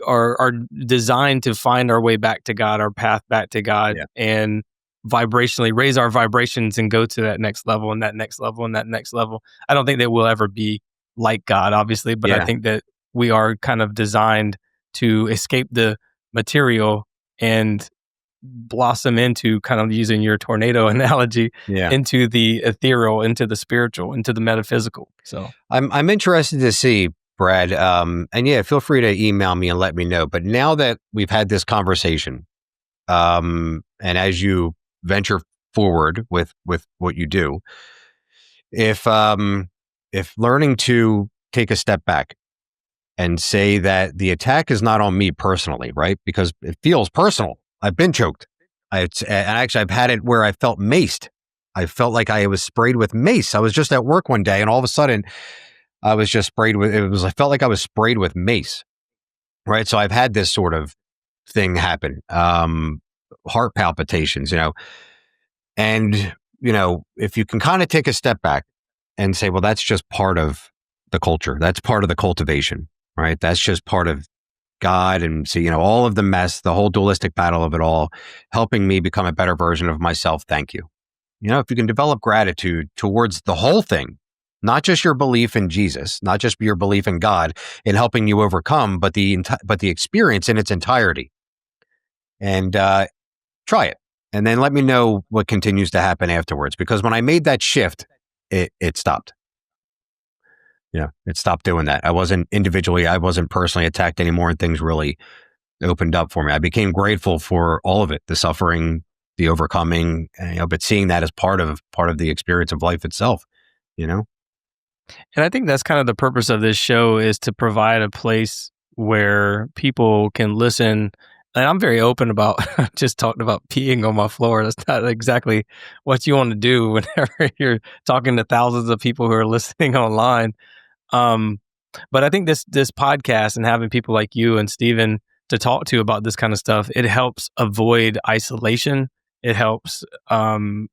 are designed to find our way back to God, our path back to God, and vibrationally raise our vibrations and go to that next level and that next level and that next level. I don't think that we'll ever be like God, obviously, but I think that we are kind of designed to escape the material and blossom into, kind of using your tornado analogy, into the ethereal, into the spiritual, into the metaphysical. So I'm interested to see, Brad, and feel free to email me and let me know. But now that we've had this conversation, and as you venture forward with what you do, if learning to take a step back and say that the attack is not on me personally, right? Because it feels personal. I've been choked. And actually, I've had it where I felt maced. I felt like I was sprayed with mace. I was just at work one day, and all of a sudden, I was just sprayed with. I felt like I was sprayed with mace, right? So I've had this sort of thing happen. Heart palpitations, and if you can kind of take a step back and say, well, that's just part of the culture. That's part of the cultivation, right? That's just part of God, and see, all of the mess, the whole dualistic battle of it all, helping me become a better version of myself. Thank you. If you can develop gratitude towards the whole thing, not just your belief in Jesus, not just your belief in God in helping you overcome, but the experience in its entirety, and try it, and then let me know what continues to happen afterwards. Because when I made that shift, it stopped. It stopped doing that. I wasn't personally attacked anymore, and things really opened up for me. I became grateful for all of it, the suffering, the overcoming, but seeing that as part of the experience of life itself, And I think that's kind of the purpose of this show, is to provide a place where people can listen. And I'm very open about just talking about peeing on my floor. That's not exactly what you want to do whenever you're talking to thousands of people who are listening online. Um, but I think this podcast and having people like you and Steven to talk to about this kind of stuff, it helps avoid isolation. It helps find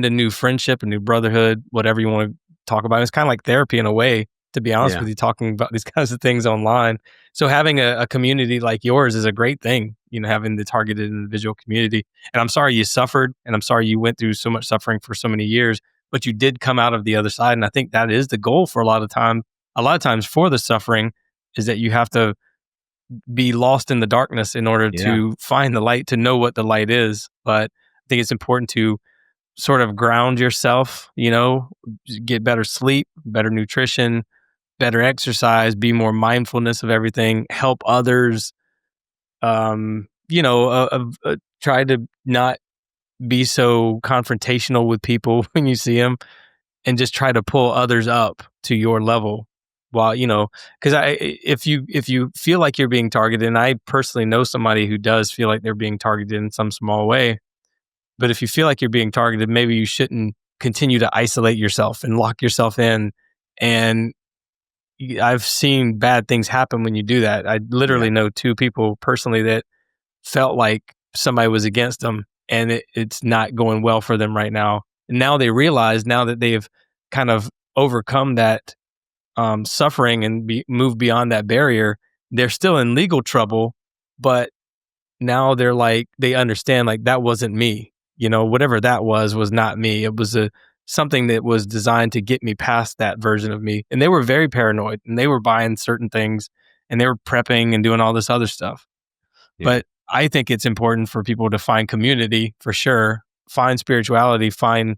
a new friendship, a new brotherhood, whatever you want to talk about. It's kind of like therapy in a way, to be honest with you, talking about these kinds of things online. So having a community like yours is a great thing, having the targeted individual community. And I'm sorry you suffered, and I'm sorry you went through so much suffering for so many years, but you did come out of the other side. And I think that is the goal for a lot of times for the suffering, is that you have to be lost in the darkness in order to find the light, to know what the light is. But I think it's important to sort of ground yourself, get better sleep, better nutrition, better exercise, be more mindfulness of everything, help others, try to not be so confrontational with people when you see them, and just try to pull others up to your level. While, because if you feel like you're being targeted, and I personally know somebody who does feel like they're being targeted in some small way, but if you feel like you're being targeted, maybe you shouldn't continue to isolate yourself and lock yourself in. And I've seen bad things happen when you do that. I literally know 2 people personally that felt like somebody was against them, and it's not going well for them right now. And now they realize, now that they've kind of overcome that suffering and moved beyond that barrier, they're still in legal trouble, but now they're like, they understand, like, that wasn't me. Whatever that was not me. It was something that was designed to get me past that version of me. And they were very paranoid, and they were buying certain things, and they were prepping and doing all this other stuff. But I think it's important for people to find community, for sure. Find spirituality. For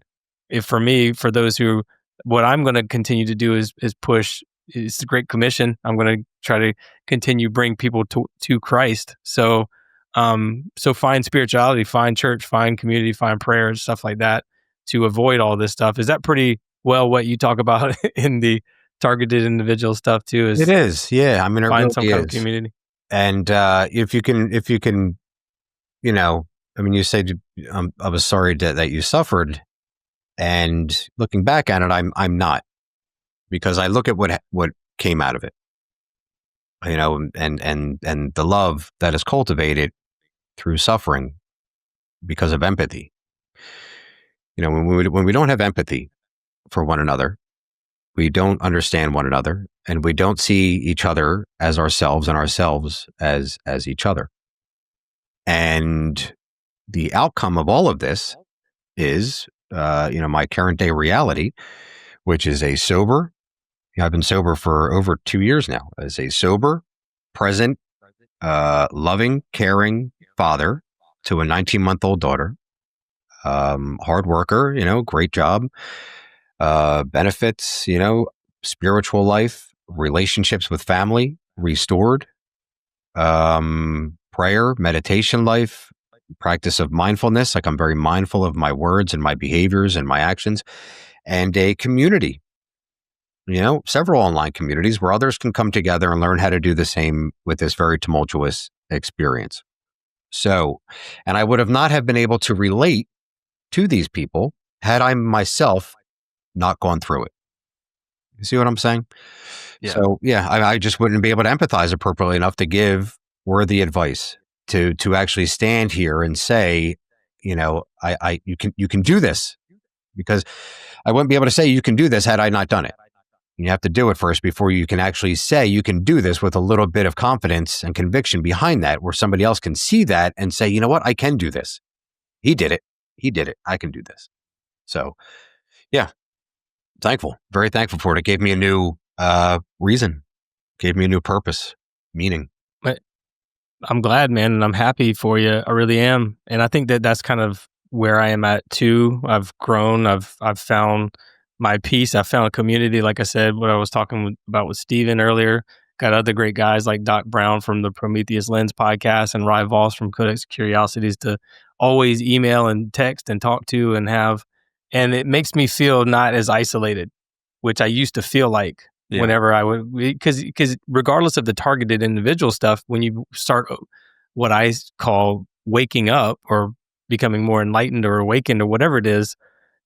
those who, what I'm going to continue to do is push. It's the Great Commission. I'm going to try to continue bring people to Christ. So find spirituality, find church, find community, find prayer, stuff like that, to avoid all this stuff. Is that pretty well what you talk about in the targeted individual stuff too? It is, yeah. I mean, find some kind of community. And if you can, I mean, you said I was sorry that you suffered, and looking back at it, I'm not, because I look at what came out of it, and the love that is cultivated through suffering because of empathy. When we don't have empathy for one another, we don't understand one another, and we don't see each other as ourselves, and ourselves as each other. And the outcome of all of this is, my current day reality, which is a sober, I've been sober for over 2 years now, as a sober, present, loving, caring father to a 19-month-old daughter, hard worker, great job, benefits, spiritual life, relationships with family restored, prayer, meditation life, practice of mindfulness. Like, I'm very mindful of my words and my behaviors and my actions, and a community, several online communities where others can come together and learn how to do the same with this very tumultuous experience. So, and I would have not have been able to relate to these people had I myself not gone through it. You see what I'm saying? Yeah. So I just wouldn't be able to empathize appropriately enough to give worthy advice, to actually stand here and say, you can do this, because I wouldn't be able to say you can do this had I not done it. You have to do it first before you can actually say you can do this, with a little bit of confidence and conviction behind that, where somebody else can see that and say, you know what, I can do this. He did it. I can do this. So thankful, very thankful for it. It gave me a new reason, gave me a new purpose, meaning. I'm glad, man, and I'm happy for you. I really am. And I think that that's kind of where I am at too. I've grown. I've found my peace. I found a community, like I said, what I was talking about with Steven earlier. Got other great guys like Doc Brown from the Prometheus Lens podcast and Rye Voss from Codex Curiosities to always email and text and talk to and have. And it makes me feel not as isolated, which I used to feel like whenever I would, because regardless of the targeted individual stuff, when you start what I call waking up or becoming more enlightened or awakened or whatever it is,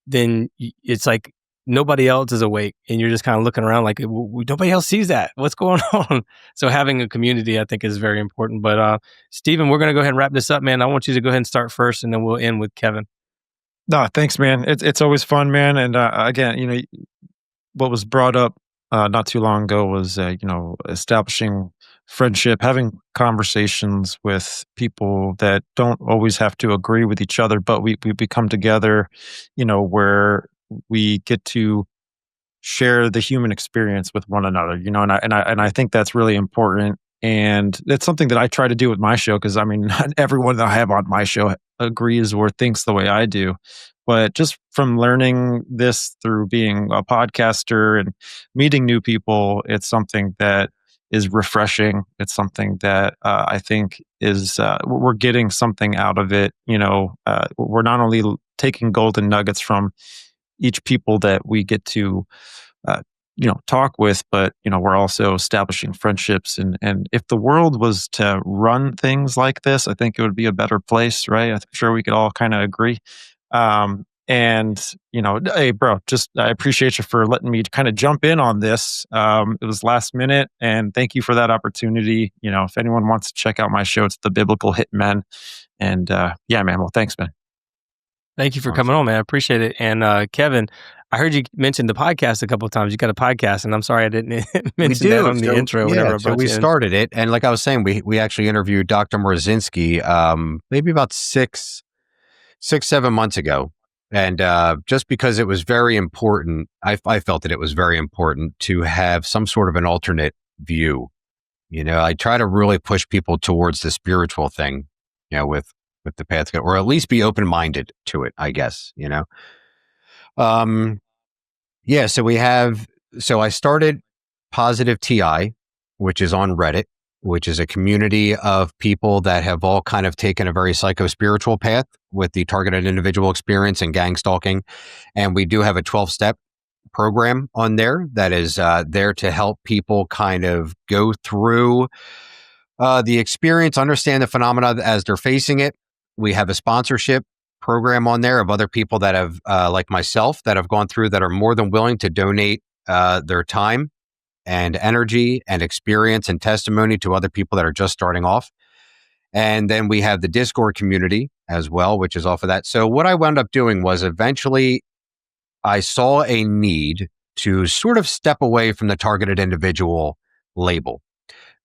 then it's like nobody else is awake and you're just kind of looking around like nobody else sees that. What's going on? So having a community, I think, is very important. But Stephen, we're going to go ahead and wrap this up, man. I want you to go ahead and start first and then we'll end with Kevin. No, thanks, man. It's always fun, man. And again, what was brought up not too long ago was, establishing friendship, having conversations with people that don't always have to agree with each other, but we come together, where we get to share the human experience with one another, and I think that's really important. And it's something that I try to do with my show, because not everyone that I have on my show agrees or thinks the way I do. But just from learning this through being a podcaster and meeting new people, it's something that is refreshing. It's something that I think is we're getting something out of it. We're not only taking golden nuggets from each people that we get to talk with, but we're also establishing friendships. And if the world was to run things like this, I think it would be a better place, right? I'm sure we could all kind of agree. Hey, bro, I appreciate you for letting me kind of jump in on this. It was last minute, and thank you for that opportunity. If anyone wants to check out my show, it's the Biblical Hitmen. And yeah, man. Well, thanks, man. Thank you for coming on, man. I appreciate it. And Kevin, I heard you mention the podcast a couple of times. You got a podcast, and I'm sorry I didn't mention that on the intro. So we started it, and like I was saying, we actually interviewed Dr. Mrozinski maybe about 7 months ago, and just because it was very important, I felt that it was very important to have some sort of an alternate view. I try to really push people towards the spiritual thing, with the path, or at least be open-minded to it, I guess, So I started Positive TI, which is on Reddit, which is a community of people that have all kind of taken a very psycho-spiritual path with the targeted individual experience and gang stalking. And we do have a 12-step program on there that is there to help people kind of go through the experience, understand the phenomena as they're facing it. We have a sponsorship program on there of other people that have, like myself, that have gone through, that are more than willing to donate their time and energy and experience and testimony to other people that are just starting off. And then we have the Discord community as well, which is off of that. So what I wound up doing was, eventually I saw a need to sort of step away from the targeted individual label.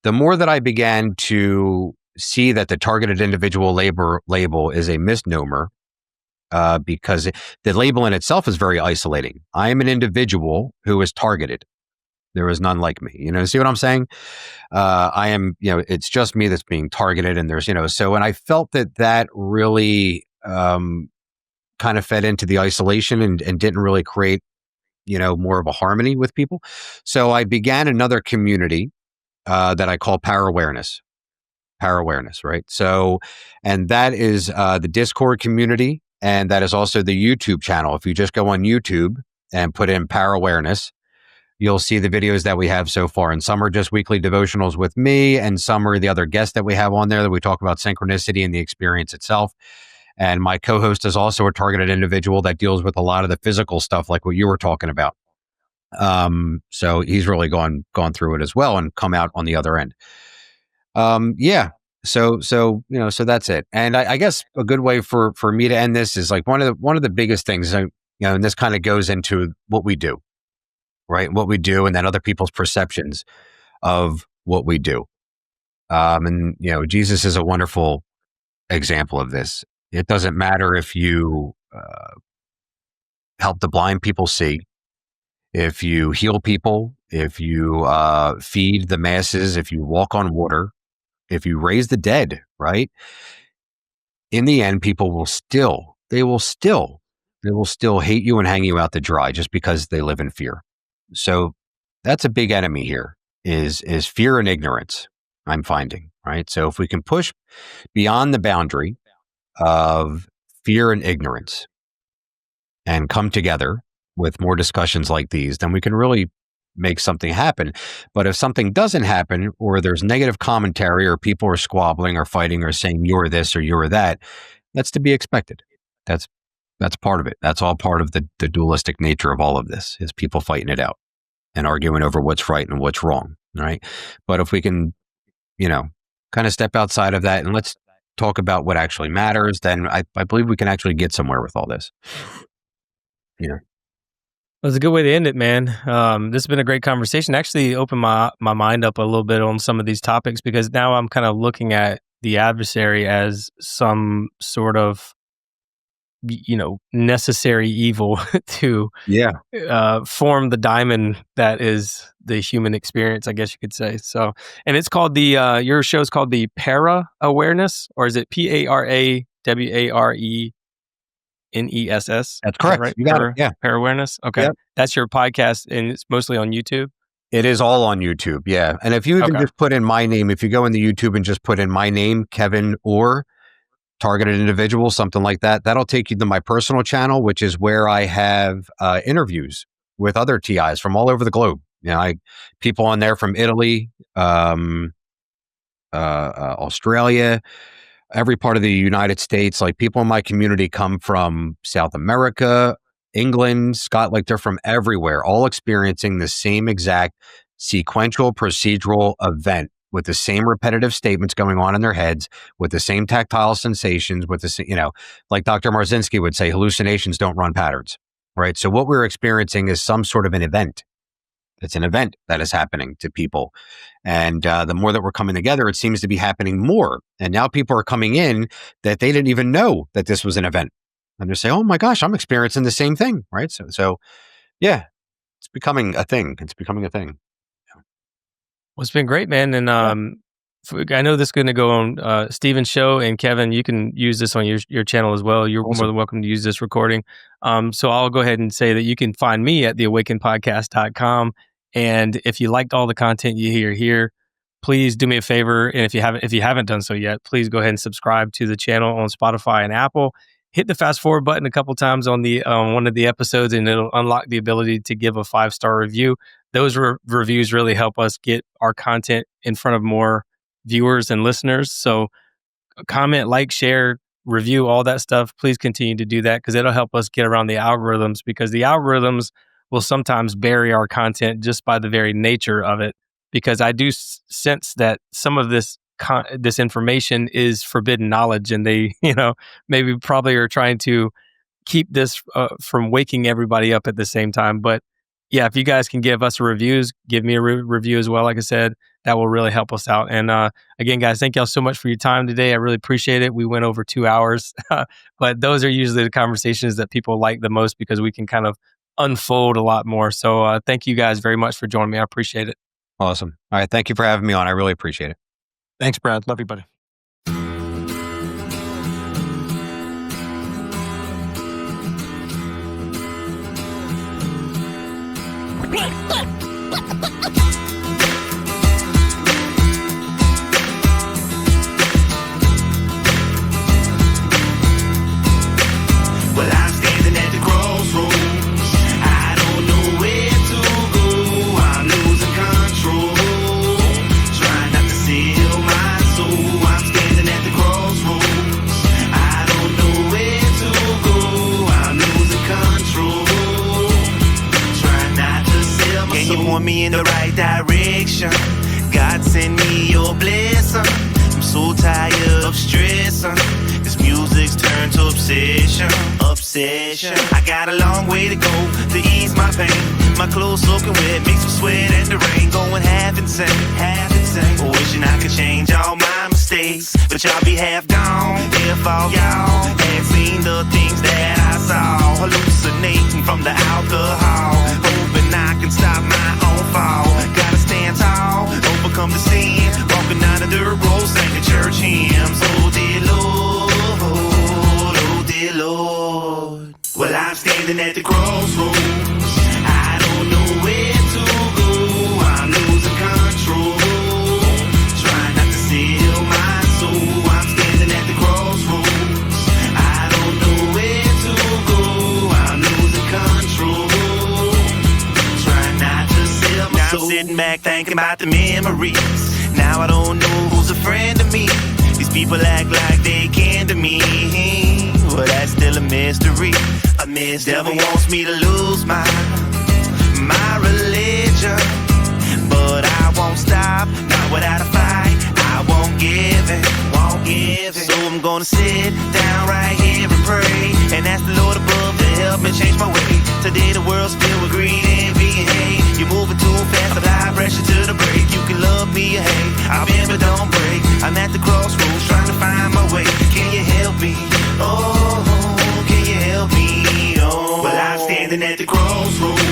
The more that I began to see that the targeted individual label is a misnomer, because the label in itself is very isolating. I am an individual who is targeted. There is none like me. See what I'm saying? I am, it's just me that's being targeted, and there's, so, and I felt that really kind of fed into the isolation and didn't really create, more of a harmony with people. So I began another community that I call Parawareness, right? So, and that is the Discord community, and that is also the YouTube channel. If you just go on YouTube and put in Parawareness, you'll see the videos that we have so far. And some are just weekly devotionals with me, and some are the other guests that we have on there that we talk about synchronicity and the experience itself. And my co-host is also a targeted individual that deals with a lot of the physical stuff, like what you were talking about. So he's really gone through it as well and come out on the other end. So that's it. And I guess a good way for me to end this is, like, one of the biggest things, and this kind of goes into what we do, right? What we do, and then other people's perceptions of what we do. And Jesus is a wonderful example of this. It doesn't matter if you help the blind people see, if you heal people, if you feed the masses, if you walk on water, if you raise the dead, right? In the end, people will still They will still hate you and hang you out to dry just because they live in fear. So that's a big enemy here is fear and ignorance, I'm finding, right? So if we can push beyond the boundary of fear and ignorance and come together with more discussions like these, then we can really make something happen. But if something doesn't happen, or there's negative commentary, or people are squabbling or fighting or saying you're this or you're that, that's to be expected. That's part of it. That's all part of the dualistic nature of all of this, is people fighting it out and arguing over what's right and what's wrong, right? But if we can, kind of step outside of that and let's talk about what actually matters, then I believe we can actually get somewhere with all this. It was a good way to end it, man. This has been a great conversation. Actually opened my mind up a little bit on some of these topics, because now I'm kind of looking at the adversary as some sort of, necessary evil to form the diamond that is the human experience, I guess you could say. So, and it's called your show is called the Parawareness, or is it Parawareness? That's correct. Right? You got it. Yeah. Parawareness. Okay. Yep. That's your podcast, and it's mostly on YouTube. It is all on YouTube. Yeah. And if you even just put in my name, if you go into YouTube and just put in my name, Kevin, or targeted individual, something like that, that'll take you to my personal channel, which is where I have interviews with other TIs from all over the globe. People on there from Italy, Australia, every part of the United States. Like, people in my community come from South America, England, Scotland, like they're from everywhere, all experiencing the same exact sequential procedural event with the same repetitive statements going on in their heads, with the same tactile sensations, with the, like Dr. Marzinski would say, hallucinations don't run patterns, right? So what we're experiencing is some sort of an event. It's an event that is happening to people. And the more that we're coming together, it seems to be happening more. And now people are coming in that they didn't even know that this was an event. And they're saying, oh my gosh, I'm experiencing the same thing, right? So yeah, it's becoming a thing. Well, it's been great, man. And I know this is going to go on Steven's show, and Kevin, you can use this on your channel as well. You're more than welcome to use this recording. So I'll go ahead and say that you can find me at theawakenedpodcast.com. And if you liked all the content you hear here, please do me a favor. And if you haven't done so yet, please go ahead and subscribe to the channel on Spotify and Apple. Hit the fast forward button a couple times on the one of the episodes, and it'll unlock the ability to give a 5-star review. Those reviews really help us get our content in front of more viewers and listeners. So comment, like, share, review, all that stuff. Please continue to do that, because it'll help us get around the algorithms, because the algorithms will sometimes bury our content just by the very nature of it. Because I do sense that some of this information is forbidden knowledge, and they, maybe probably are trying to keep this from waking everybody up at the same time. But yeah, if you guys can give us reviews, give me a review as well. Like I said, that will really help us out. And again, guys, thank y'all so much for your time today. I really appreciate it. We went over 2 hours, but those are usually the conversations that people like the most, because we can kind of unfold a lot more. So thank you guys very much for joining me. I appreciate it. Awesome. All right. Thank you for having me on. I really appreciate it. Thanks, Brad. Love you, buddy. Well, I'm standing at the crossroads. I don't know where to go. I'm losing control. Trying not to sell my soul. I'm standing at the crossroads. I don't know where to go. I'm losing control. Trying not to sell my soul. Can you point me in the right direction? God send me your blessing. I'm so tired of stressing. This music's turned to obsession. I got a long way to go to ease my pain. My clothes soaking wet, mixed with sweat and the rain. Going half insane. Wishing I could change all my mistakes, but y'all be half gone if all y'all had seen the things that I saw. Hallucinating from the alcohol, hoping I can stop my own fall. Gotta stand tall, overcome the sin. Walking down the dirt road, singing church hymns. Oh dear Lord, oh dear Lord. Well, I'm standing at the crossroads. I don't know where to go. I'm losing control. Trying not to sell my soul. I'm standing at the crossroads. I don't know where to go. I'm losing control. Trying not to sell my soul. I'm sitting back thinking about the memories. Now I don't know who's a friend to me. These people act like they can to me. Well, that's still a mystery. A mystery. Devil wants me to lose my religion, but I won't stop, not without a fight. I won't give it, won't give it. So I'm gonna sit down right here and pray and ask the Lord above to help me change my way. Today the world's filled with greed, envy, and hate. You're moving too fast, apply pressure to the brake. You can love me or hate, I'll bend but don't break. I'm at the crossroads trying to find my way. Can you help me? Oh, can you help me? Oh, well, I'm standing at the crossroads.